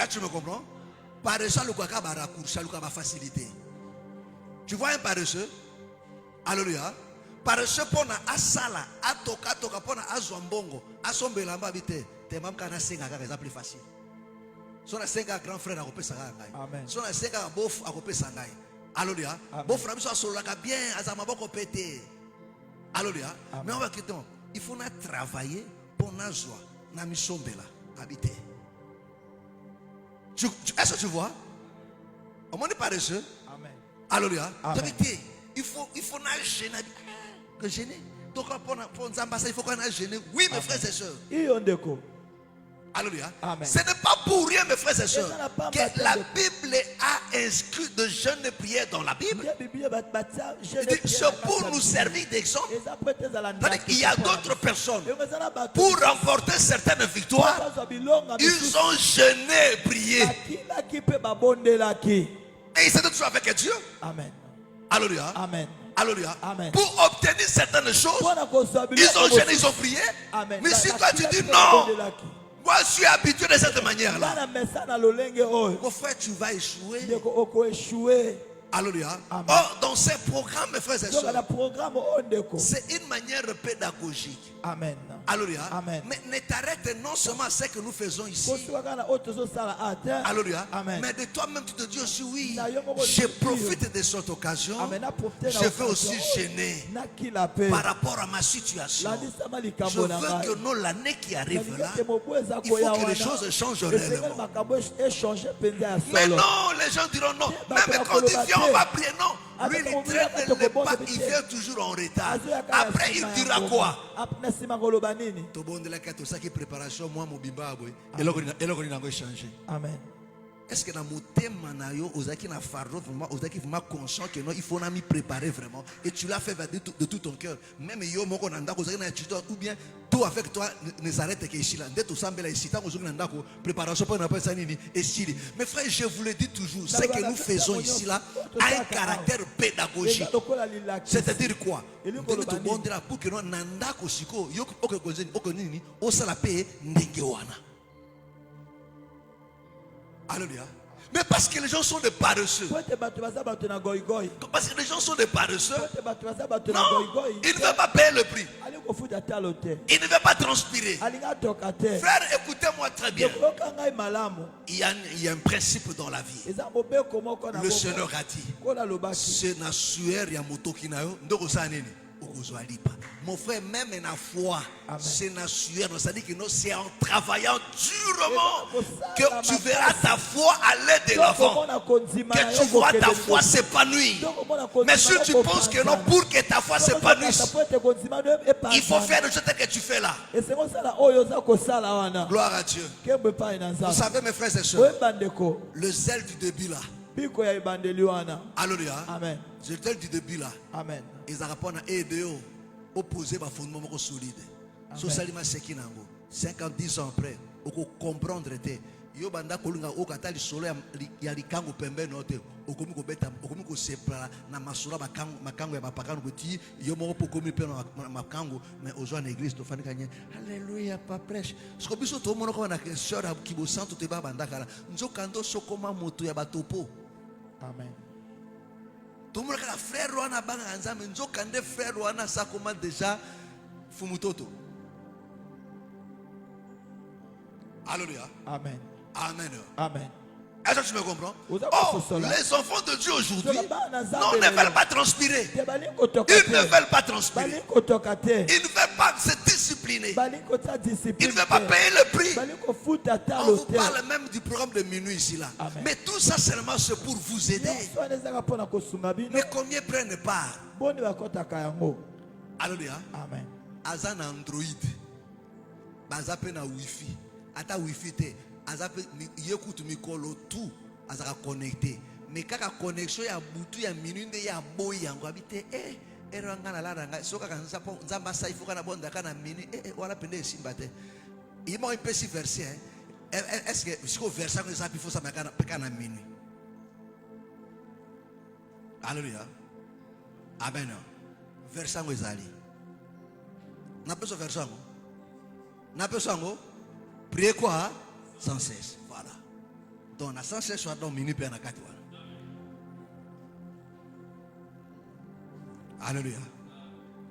que tu me comprends? Paresseux, le facilité. Tu vois un paresseux? Alléluia. Paresseux pour na asala, atoka pour na azwambongo, asombela mbabite, te mam kana senga kaka plus facile. Sona senga grand frère akopesa ngai. Amen. Sona senga bof akopesa ngai. Alléluia. Bof na biso asolaka bien, azama boko pété. Alléluia. Mais on va quitter. Il faut na travailler pour na joie, na misombela habiter. Est-ce que tu vois? On est paresseux. Amen. Alléluia. Il faut na gêner. Que gêner. Donc pour il faut qu'on a gêné. Oui, mes frères et sœurs. Alléluia. Amen. Ce n'est pas pour rien, mes frères et sœurs, que la Bible a inscrit de jeûnes et prières dans la Bible. C'est pour nous servir d'exemple. Il y a d'autres personnes, pour remporter certaines victoires, ils ont jeûné et prié. Et ils étaient toujours avec Dieu. Amen. Alléluia. Amen. Alléluia. Amen. Pour obtenir certaines choses, ils ont jeûné, ils ont prié. Amen. Mais si toi tu dis non, moi je suis habitué de cette manière-là, mon frère, tu vas échouer. Alléluia. Or, dans ces programmes, mes frères et sœurs, c'est une manière pédagogique. Amen. Alléluia. Amen. Mais ne t'arrête non seulement à ce que nous faisons ici. Alléluia. Amen. Mais de toi-même, tu te dis aussi, oui, je profite de cette occasion. Je veux aussi gêner par rapport à ma situation. Je veux que non, l'année qui arrive là, il faut que les choses changent réellement. Mais non, les gens diront non. Même quand il vient, on va prier. Non. Lui, il traîne les pas, il vient toujours en retard. Après, il dira quoi? Amen. Est-ce que dans mon thème, vraiment conscient que non, il faut m'y préparer vraiment. Et tu l'as fait de tout ton cœur. Même yo moko nanda ou bien tout avec toi ne s'arrête que ici là. Dès tout ça, ici tant préparation pour n'appelle ça nini et ici. Mes frères, je vous le dis toujours, ce que nous faisons ici là a un caractère pédagogique. C'est-à-dire quoi? Pour que nous nanda kosiko yo okonini osala pe ndengewana. Alléluia. Mais parce que les gens sont des paresseux. Parce que les gens sont des paresseux. Non, ils ne veulent pas payer le prix. Ils ne veulent pas transpirer. Frère, écoutez-moi très bien. Il y a un principe dans la vie. Le Seigneur a dit, c'est na sueur ya motoki na yo ndoko sanini. Mon frère, même en foi, c'est naturel. C'est-à-dire que c'est en travaillant durement que tu verras ta foi aller de l'avant. Que tu vois ta foi s'épanouir. Mais si tu penses que non, pour que ta foi s'épanouisse, il faut faire le jeûne que tu fais là. Gloire à Dieu. Vous savez, mes frères et sœurs, le zèle du début là. Alléluia. Amen. Je te le dis depuis là. Amen. Ils répondent à aider opposer ma fondement solide. Socialement c'est qui nango. 50 ans après, on comprendre te. Yo banda kolunga okatali solo ya likango pembe note. Okomi ko beta, okomi ko separa na masura makango ya bapakano beti yo mo pokomi pe na makango mais ozo na église to fani kanye. Alléluia pas prêche. Ce que biso to mono ko na sœur ki bo santo te ba banda kala. Nzokando sokoma moto ya batopo. Amen. Tout le monde a frère Rwana banga nzambe nzokande frère Rwana ça comment déjà fumutoto. Alléluia. Amen. Amen. Amen. Est-ce que tu me comprends? Oh, les enfants de Dieu aujourd'hui ne veulent pas transpirer. Ils ne veulent pas transpirer. Ils ne veulent pas se discipliner. Ils ne veulent pas payer le prix. On vous parle même du programme de minuit ici là. Mais tout ça seulement c'est pour vous aider. Mais combien prennent part? Alléluia. Amen. Azan Android. Bazape na Wi-Fi. Ata Wi-Fi te. Azape yekutu mikolo tout. Azaka connecté. Mais kaka connexion ya butu ya minuit ya boy yango habite eranga na laranga soka kanza po nzamba sa ifuka na bonda kana mini wala pende simbate. Il m'a un petit verset est-ce que ce verset que ça il faut ça kana minuit. Alléluia. Amen. Verset ngozali. Na peso verset ngo. Na peso ngo. Priez quoi? Sans cesse. Voilà. Donc, na sans cesse, soit dans minute et na katwa. Alléluia.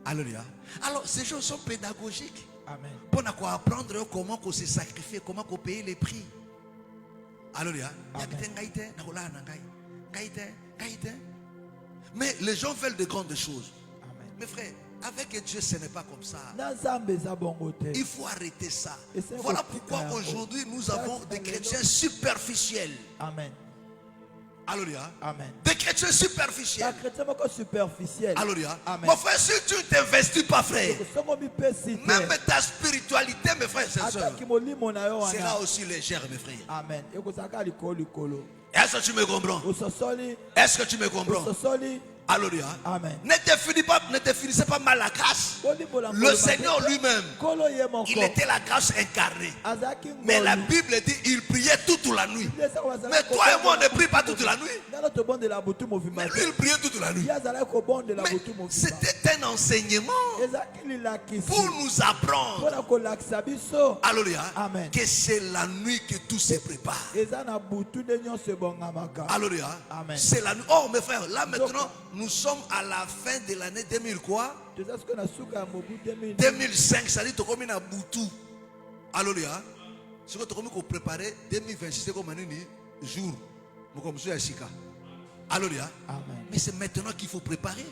Alléluia. Alors, ces choses sont pédagogiques. Amen. Pour apprendre comment se sacrifier, comment payer les prix. Alléluia. Mais les gens veulent de grandes choses. Amen. Mes frères, avec Dieu, ce n'est pas comme ça. Il faut arrêter ça. Voilà pourquoi aujourd'hui nous avons des chrétiens superficiels. Amen. Alléluia. Amen. Des chrétiens superficiels. Alléluia. Mon frère, si tu ne t'investis pas, frère, même ta spiritualité, mes frères et sœurs, sera aussi légère, mes frères. Amen. Est-ce que tu me comprends? Est-ce que tu me comprends? Alléluia. Amen. Ne te finissez pas mal la grâce. Le Seigneur lui-même, il était la grâce incarnée. Mais la Bible dit il priait toute la nuit. Mais toi et moi, on ne prie pas toute la nuit. Mais lui, il priait toute la nuit. Mais c'était un enseignement pour nous apprendre. Alléluia. Amen. Que c'est la nuit que tout se prépare. Alléluia. Amen. C'est la nuit. Oh, mes frères, là maintenant, nous sommes à la fin de l'année 2000 quoi? 2005, ça dit que tu as Boutou. Alléluia. Ce que tu as préparé 2026, c'est comme un jour. Alléluia. Mais c'est maintenant qu'il faut préparer.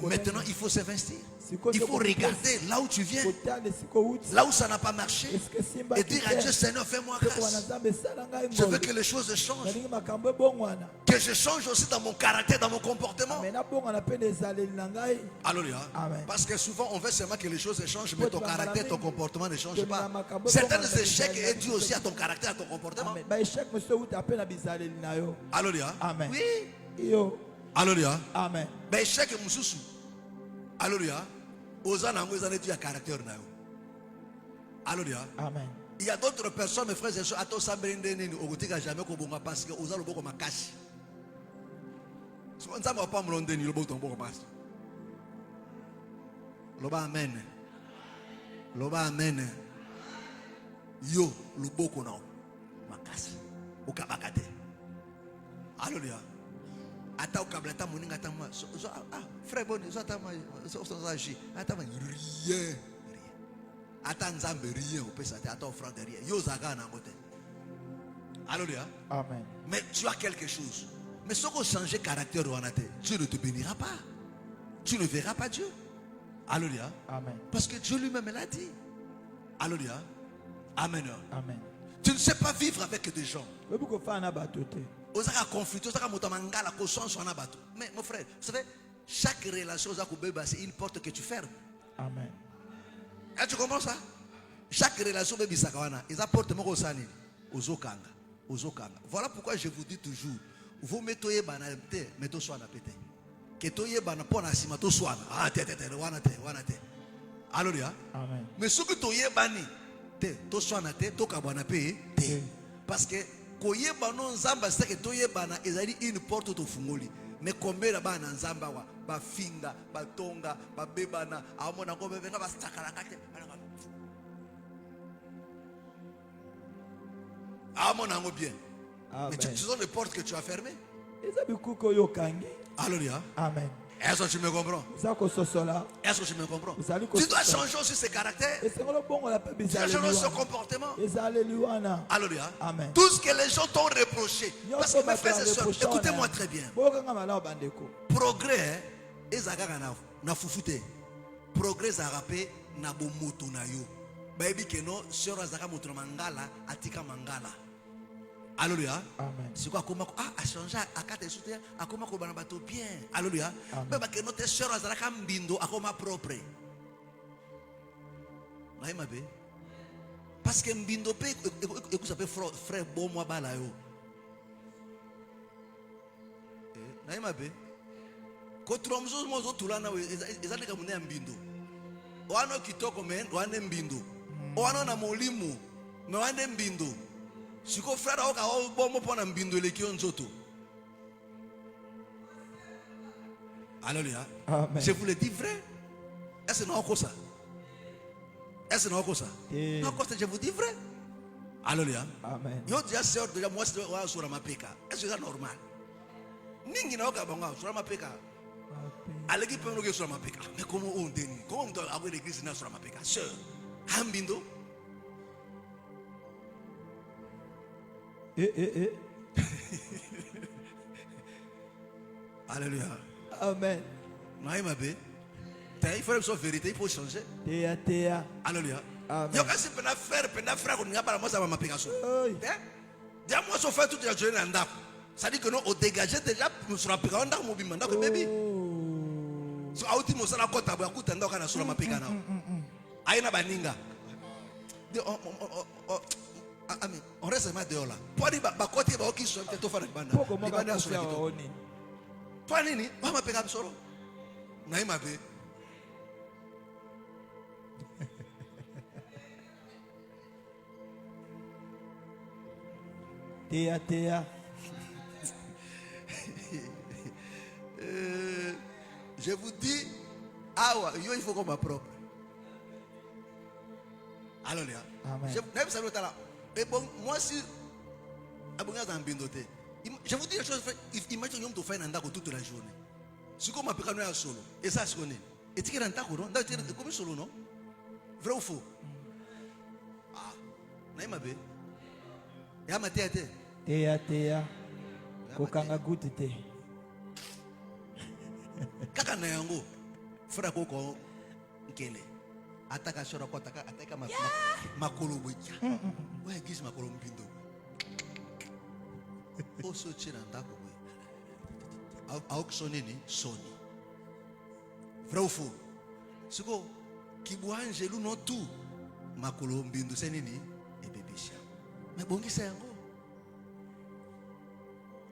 Maintenant, il faut s'investir. Il faut regarder là où tu viens, là où ça n'a pas marché, et dire à Dieu, Seigneur, fais-moi grâce. Je veux que les choses changent. Que je change aussi dans mon caractère, dans mon comportement. Alléluia. Parce que souvent, on veut seulement que les choses changent, mais ton caractère, ton comportement ne changent pas. Certains échecs est dû aussi à ton caractère, à ton comportement. Alléluia. Oui. Alléluia. Amen. Mais échec mususu. Alléluia. Osana ngweza netu ya caractère na yo. Alléluia. Amen. Il y a d'autres personnes, mes frères et sœurs, ato sambende nini ogotika jamais ko bonga parce que oza loboko makasi. So nzamba pa mlonde ni loboko tomboko makasi. Loba amen. Loba amen. Yo loboko na makasi. Ukabakate. Alléluia. Ata ukablata moninga tama frère bon so tama so agi atama rien ata nzambe rien opesa te ata offrande rien yo zaga na ngote. Alléluia. Amen. Mais tu as quelque chose, mais si on change caractère wanate, Dieu ne te bénira pas, tu ne verras pas Dieu. Alléluia. Amen. Parce que Dieu lui-même l'a dit. Alléluia. Amen. Amen. Tu ne sais pas vivre avec des gens. Mais mon frère, vous savez, chaque relation, c'est une porte que tu fermes. Amen. Et tu comprends ça? Chaque relation, ils apportent mon sani. Voilà pourquoi je vous dis toujours, vous mettez banalité, mettez soit na pété. Que toye bana pona sima to soit. Ah te wanate. Alléluia. Amen. Mais ce que toye bani, te to soit na te to kabana pe te. Parce que koyeba no nzamba c'est que toyebana ezali une porte to fungoli mais kombela bana nzamba wa ba finga ba tonga ba bebana amona ko bebenga ba stakala kate amona ngo bien. Mais ce sont les portes que tu as fermées. Alléluia. Amen. Est-ce que tu me comprends? Est-ce que tu me comprends? Tu dois changer aussi ses caractères. Tu dois changer son comportement. Alléluia. Amen. Tout ce que les gens t'ont reproché. Parce que mes frères et sœurs, écoutez-moi très bien. Progrès, na fufute. Progrès zarapé na bomoto na yo. Baby que non, sœur azaka moto mangala, atika mangala. Alléluia. Amen. C'est quoi comment a changé à quatre soutien à comment ko bana bato bien. Alléluia. Mais parce que notre sœur azaka mbindo a comme propre. Naïma be. Parce que mbindo pe écoute ça peut frère bon moi bala yo. Naïma be. Ko tromzo mozo tulana we ezaleka munene mbindo. Wano kitoko men wane mbindo. Wano na molimu me wane mbindo. Si ko frère oka o bomo pona mbindo le ki onzoto. Alléluia. Amen. Je vous le dis vrai. Est-ce non comme ça? Est-ce non comme ça? Non comme ça je vous dis vrai. Alléluia. Amen. Yo déjà sœur déjà moi c'est wa sur ma peka. Est-ce que c'est normal? Ningi na oka banga sur ma peka. Alegi pe no sur ma peka. Mais comment on deni? Comment on doit avoir l'église na sur ma peka? Sœur, ambindo. Alléluia. Amen. Maïmabe. Il faut que vérité, il faut changer. Alléluia. Amen. Il y a qu'à se faire frère qu'on n'y a pas la moi ça va m'appliquer. Dis-moi si on fait toute la journée en dap. Ça dit que non, au dégagé déjà, nous sommes appris à mon bimanda que bébé. So, à outil, nous sommes à côté, à côté, à côté, sur la mapigana. Aïna baninga. On reste mal dehors là. Pour dire, bah, côté, bah, qui sont peut-être au fond de banda. Comment on va faire au nid? Toi, nini, va m'appeler comme solo. Naïma bé. Théa, Théa. Je vous dis, ah ouais, il faut qu'on m'appropre. Alors, je vous là. Et bon, moi, si je vous dis une chose, imagine que tu fais un andako toute la journée. Si vous m'appelez à solo, et ça, c'est ce qu'on est. Et tu es un andako, non? Tu es comme solo, non? Vrai ou faux? Ah, naïma bé. Yama Théa, Théa. Théa, Théa. Kokanga goutte té. Kaka na yango frère koko nkele ataka shora ko ataka makolo bwija ouais gis makolo mbindo oso chira ndako bwe au sonini soni vrai ou faux siko kibwanje lu no tout makolo mbindo senini e bebisha mais bongisa yango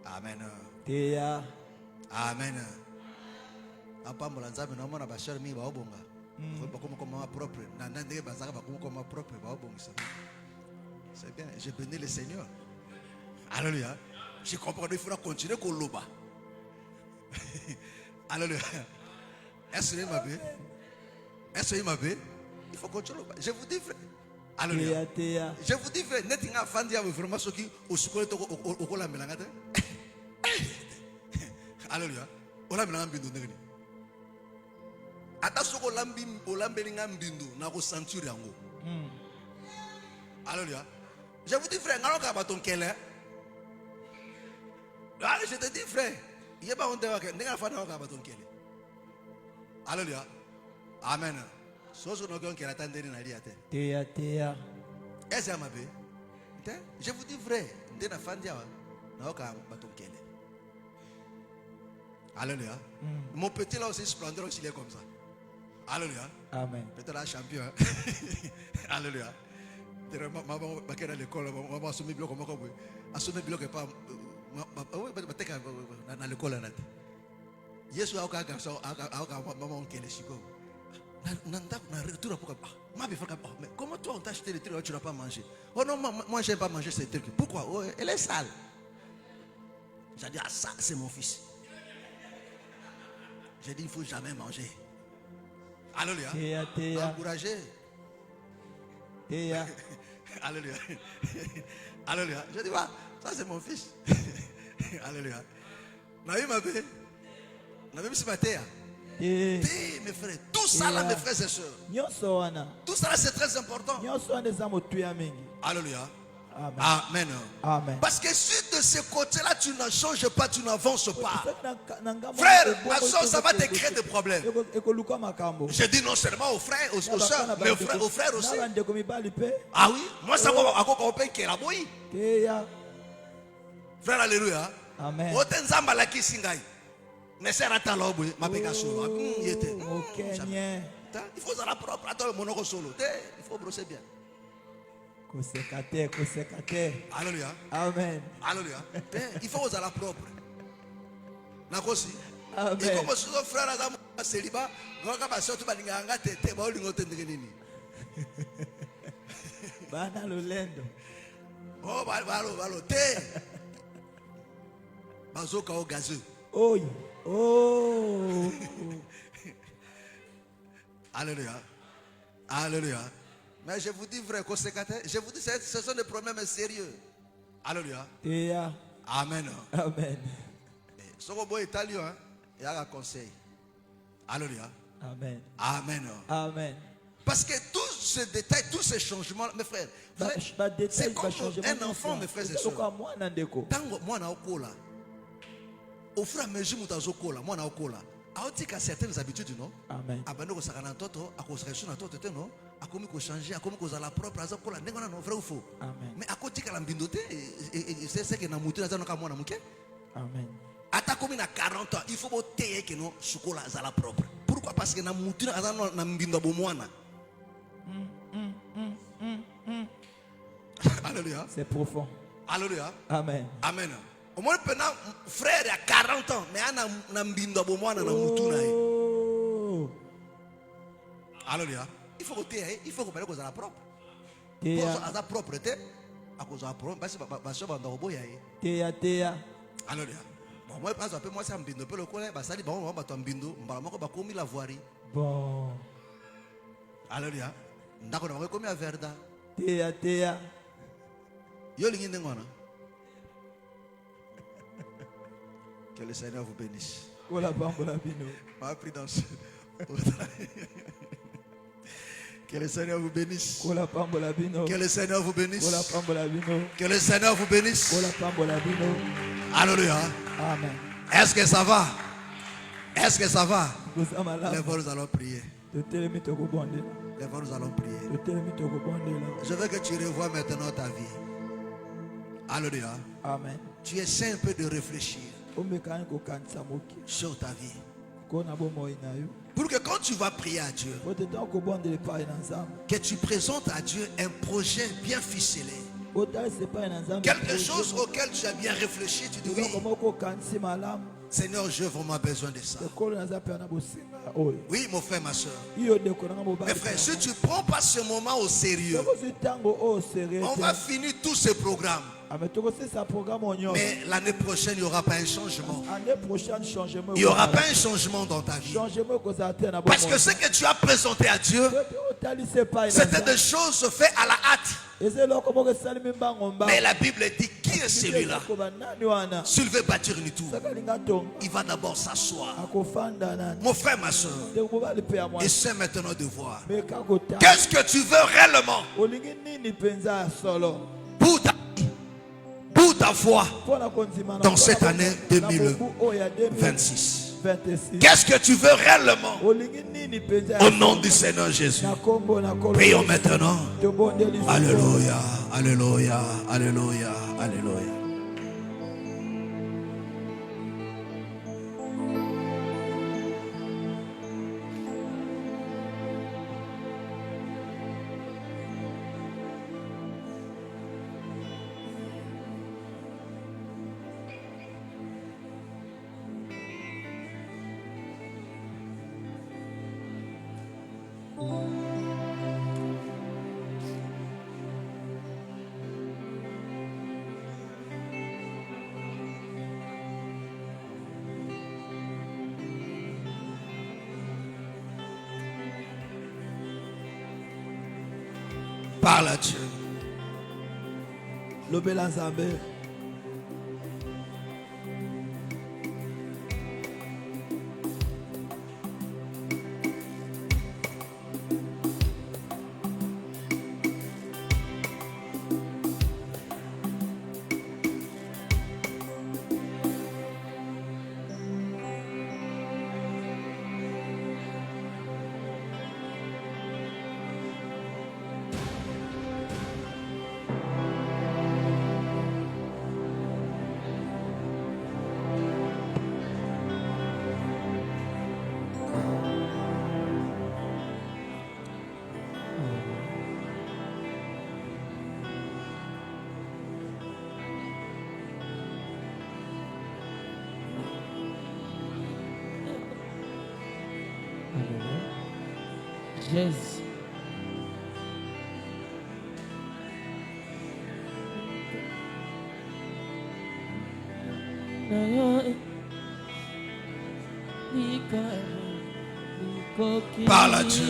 amen Théa amen. Apa mulanzabe na mona bashar mi ba obonga ko comme comment propre na ndenge bazaka ba comme propre ba obonga c'est bien, je bénis le Seigneur. Alléluia. Je comprends qu'il faudra continuer qu'on loba. Alléluia. Est-ce que ma bé? Est-ce que ma bé? Il faut continuer. Je vous dis frère. Alléluia. Je vous dis frère, net nga fandi ya vraiment ce qui au secours to au la melangate. Alléluia. On la melanga bindu ndenge. Ata soko lambi olambelinga mbindu na ko ceinture yango. Alléluia. Je vous dis frère, ngalo ka baton kele. Allez, je te dis frère, il y a pas honte de ndenga fa na ka baton kele. Alléluia. Amen. Soso no gon kele tandeni na liate. Théa, Théa. Est-ce que ma bé? Je vous dis vrai, ndena fandia na ka baton kele. Alléluia. Mon petit là aussi splendeur aussi il est comme ça. Alléluia. Amen. Peut-être la champion. Alléluia. Maman va à l'école, maman a soumis bloc comme ça. A soumis bloc pas. Dans l'école là. Yesu a aucun garçon, maman qui est chico. Nanda na retour pour ma bien faire mais comment toi on t'a acheté les trucs tu n'as pas mangé? Oh non moi j'aime pas manger ces trucs. Pourquoi? Oh, elle est sale. J'ai dit ah ça c'est mon fils. J'ai dit il faut jamais manger. Alléluia. Théa, Théa. Encouragez. Théa. Alléluia. Alléluia. Je dis, bah, ça c'est mon fils. Alléluia. Naïm Abé. Naïm Sibatea. Mes frères. Tout ça là, mes frères et sœurs. Tout ça là, c'est très important. Alléluia. Amen. Amen. Parce que si de ce côté-là tu ne changes pas, tu n'avances pas. Frère, ma soeur, ça va te créer des problèmes. Je dis non seulement aux frères, aux soeurs, mais aux frères aussi. Ah oui, moi ça va encore payer la bouille. Frère, alléluia. Amen. Mais c'est raté là, ma péga solo. Il faut ça la propre. Attends, mon oro solo. Il faut brosser bien. Alléluia. Amen. Alléluia. Il faut aux à la propre. Nakosi. Amen. Et comme ce frère là dans célibat, quand va sortir ba linganga tete ba olingo tendenge nini. Bana lolendo. Oh balo te. Bazoka au gazeux. Oi. Oh. Alléluia. Alléluia. Mais je vous dis, frère, je vous dis, ce sont des problèmes sérieux. Alléluia. Yeah. Amen. Amen. Ce qu'on est italien, il y a un conseil. Alléluia. Amen. Amen. Amen. Parce que tous ces détails, tous ces changements, mes frères, c'est comme un enfant, mes frères et sœurs. Tant moi, au fur et à mesure que je moi, je certaines habitudes, non? Amen. Abandon ko sakana toto, akosresho na toto te non? Akomi ko changer, akomi ko zala propre, azakola ndengona no vrai ou faux? Amen. Mais akoti kala mbindote, c'est ce que na mutu na zano ka mwana muke. Amen. Ata comme à 40 ans, il faut botter que nos chocolat à la propre. Pourquoi? Parce que na mutu na mbindo bomwana. Alléluia. C'est profond. Alléluia. Amen. Amen. Au moins pendant frère a 40 ans, mais na mbindo bomwana na mutu na. Alléluia. Il faut botter, il faut que à la propre. À la propreté, à cause de la propre, parce que ma soeur va dans le boya. Alléluia. Bon, moi, par exemple, moi, c'est un bindo. Peu le connaît, bah, ça dit, bon, on va battre un bindo. On va commis la voirie. Bon. Alléluia. D'accord, on va commis la verda. Théa. Yo, l'ingé n'engona. Que le Seigneur vous bénisse. Ola bambola bino. Ma prudence. Que le Seigneur vous bénisse. Ola bambola bino. Que le Seigneur vous bénisse. Ola bambola bino. Que le Seigneur vous bénisse. Ola bambola bino. Alléluia. Amen. Est-ce que ça va? Est-ce que ça va? Les fois, nous allons prier. Les fois, nous allons prier. Je veux que tu revoies maintenant ta vie. Alléluia. Amen. Tu essaies un peu de réfléchir sur ta vie. Pour que quand tu vas prier à Dieu, que tu présentes à Dieu un projet bien ficelé. Quelque chose auquel tu as bien réfléchi, tu dis oui. Seigneur, j'ai vraiment besoin de ça. Oui, mon frère, ma soeur. Mes frères, si tu ne prends pas ce moment au sérieux, on va finir tous ces programmes. Mais l'année prochaine, il n'y aura pas un changement. Il n'y aura pas un changement dans ta vie. Parce que ce que tu as présenté à Dieu, c'était des choses faites à la hâte. Mais la Bible dit, qui est celui-là? S'il veut bâtir une tour, il va d'abord s'asseoir. Mon frère, ma soeur, essaie maintenant de voir. Qu'est-ce que tu veux réellement pour ta foi dans cette année 2026? Qu'est-ce que tu veux réellement au nom du Seigneur Jésus? Prions maintenant. Alléluia, alléluia, alléluia, alléluia. Parle à Dieu. Jésus. Parle à Dieu.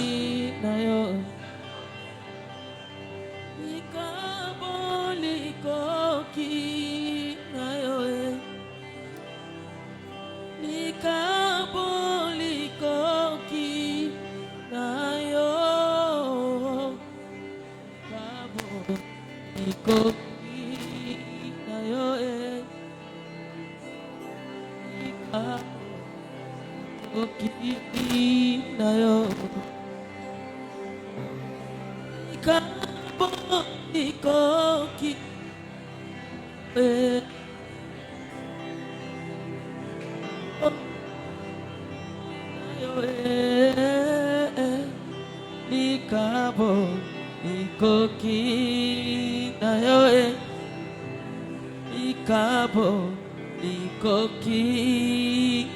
yo likabo likoki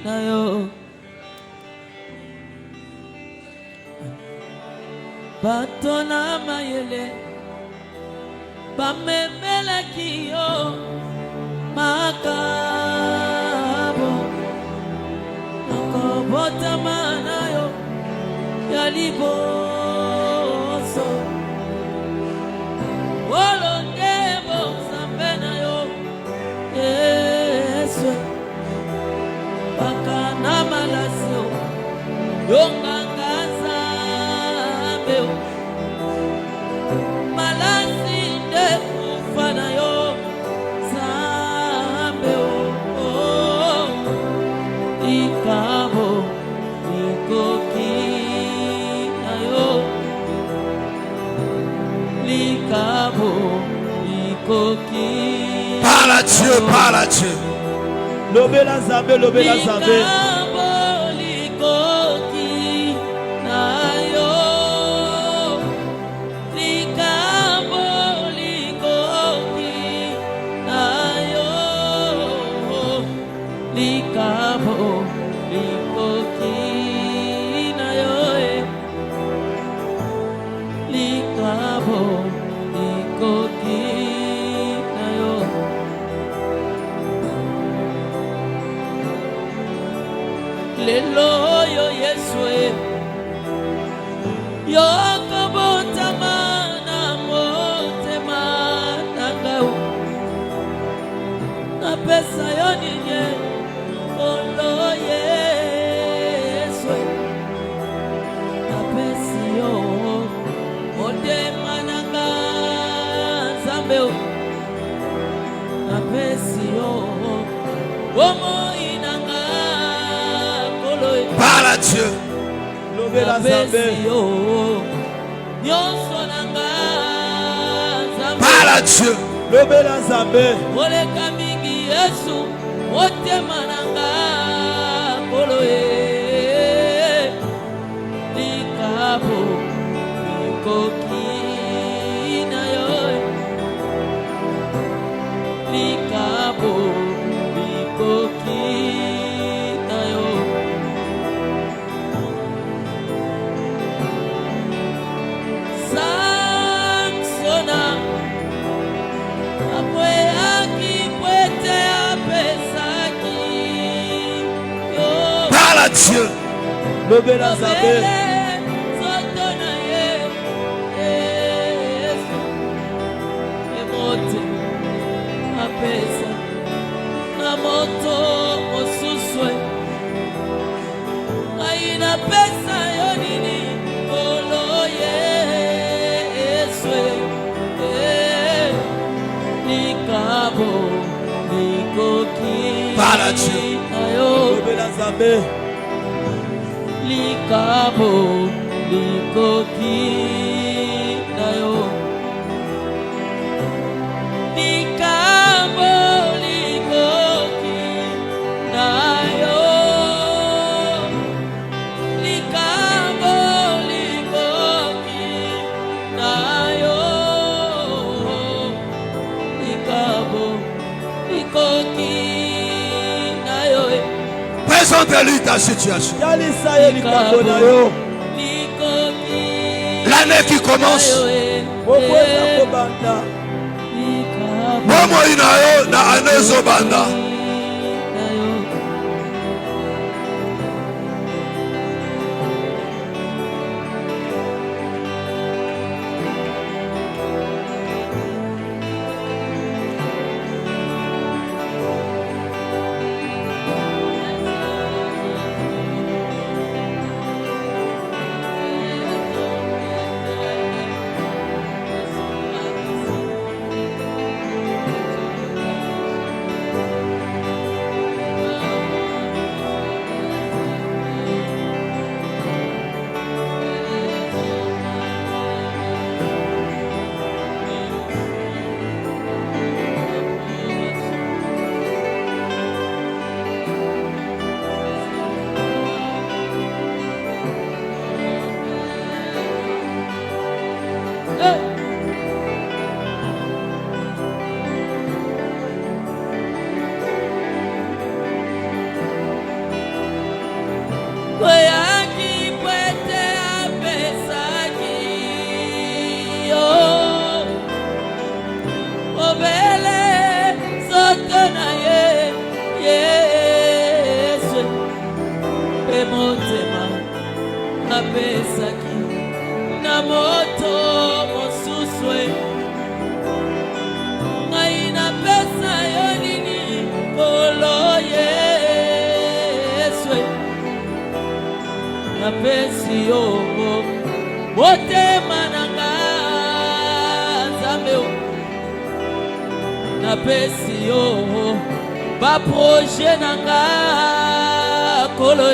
na yo bato na mayele bamemelaki yo makabo nakobotama na yo ya liboso olondebo zambe na yo Yesu bakana malasio yonganga zambe malasi nde kufana yo zambe ikabo ikoki na yo likabo ikoki. Parle à Dieu, parle à Dieu. Lobela Zambé, lobela Zambé. Leloyo Yeswe Yokobotama na motema nangau na pesa yoninye Olo Yeswe na pesi yo Otema nanga Zambeo na pesi yo Omo inanga Parle à Dieu. Parle à Dieu. Parle à Dieu. Lobela Zambé. Moto mosuswe aina pesa yonini olo Yeswe nikabo nikoki Parle à Dieu. Lobela Zambé. Likabo nikoki nayo nikabo Présente-lui ta situation. L'année qui commence. Momo inayo na anezo banda. Yesu pe motema napesaki na moto mosusu ngai napesa yo nini Nkolo Yesu napesi yo motema nanga Nzambe napesi yo ba projet nanga Nkolo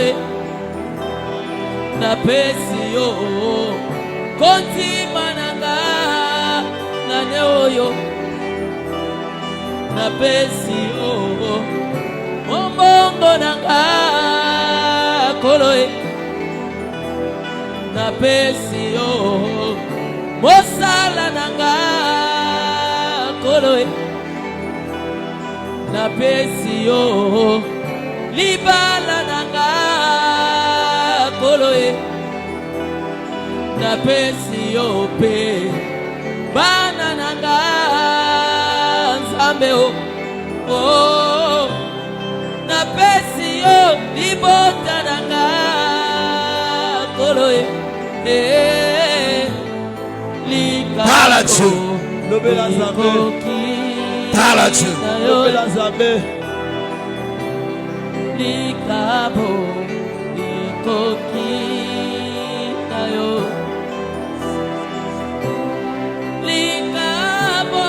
napesi yo kontima nanga nane oyo napesi yo mombongo nanga Nkolo napesi yo mosala nanga Nkolo napesi yo libala nanga Nkolo napesi yo pe bana nanga Nzambe oh napesi yo libota nanga Nkolo Parle à Dieu. Parle à Dieu. Likabo likoki na yo Likabo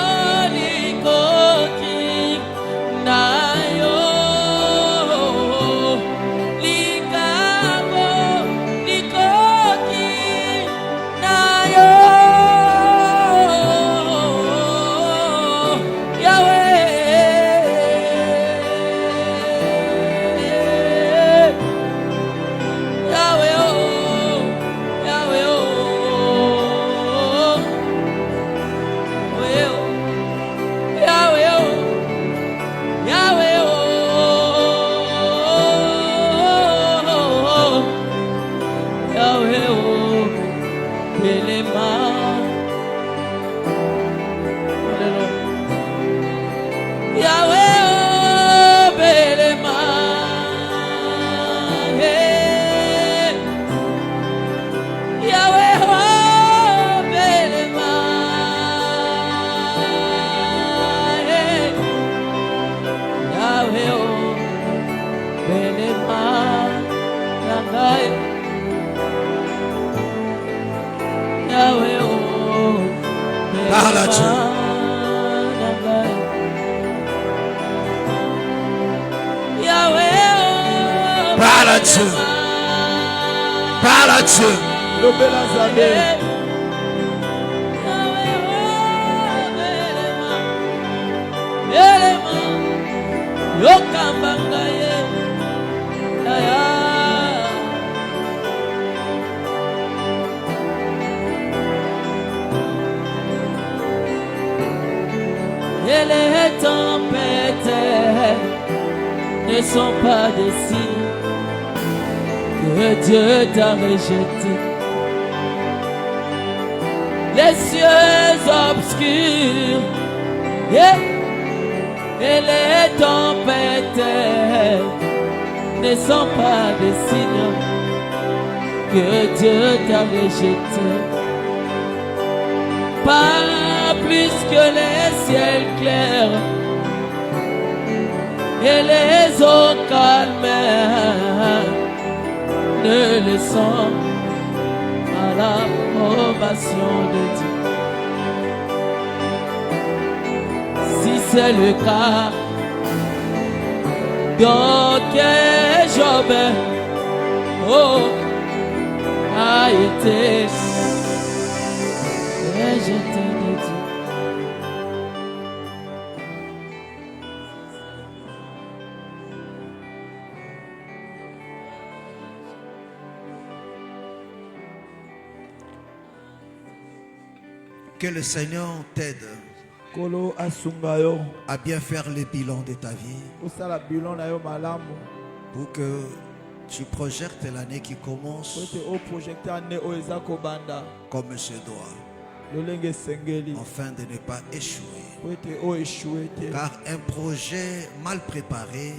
likoki na yo Likabo likoki na yo Parle à Dieu. Parle à Dieu. Parle à Dieu. Et les tempêtes ne sont pas des signes que Dieu t'a rejeté. Les cieux obscurs et les tempêtes ne sont pas des signes que Dieu t'a rejeté. Pas plus que les ciels clairs et les eaux calmes ne le sont à l'approbation de Dieu. Si c'est le cas, donc Job a été rejeté de Dieu. Que le Seigneur t'aide à bien faire le bilan de ta vie. Pour que tu projettes l'année qui commence comme se doit. Afin de ne pas échouer. Car un projet mal préparé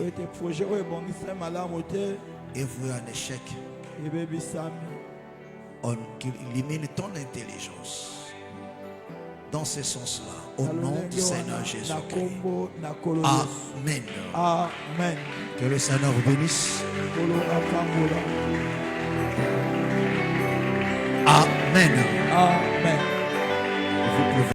est voué à un échec. On élimine ton intelligence. Dans ce sens-là, au nom du Seigneur Jésus-Christ. Amen. Amen. Que le Seigneur vous bénisse. Amen. Amen. Vous pouvez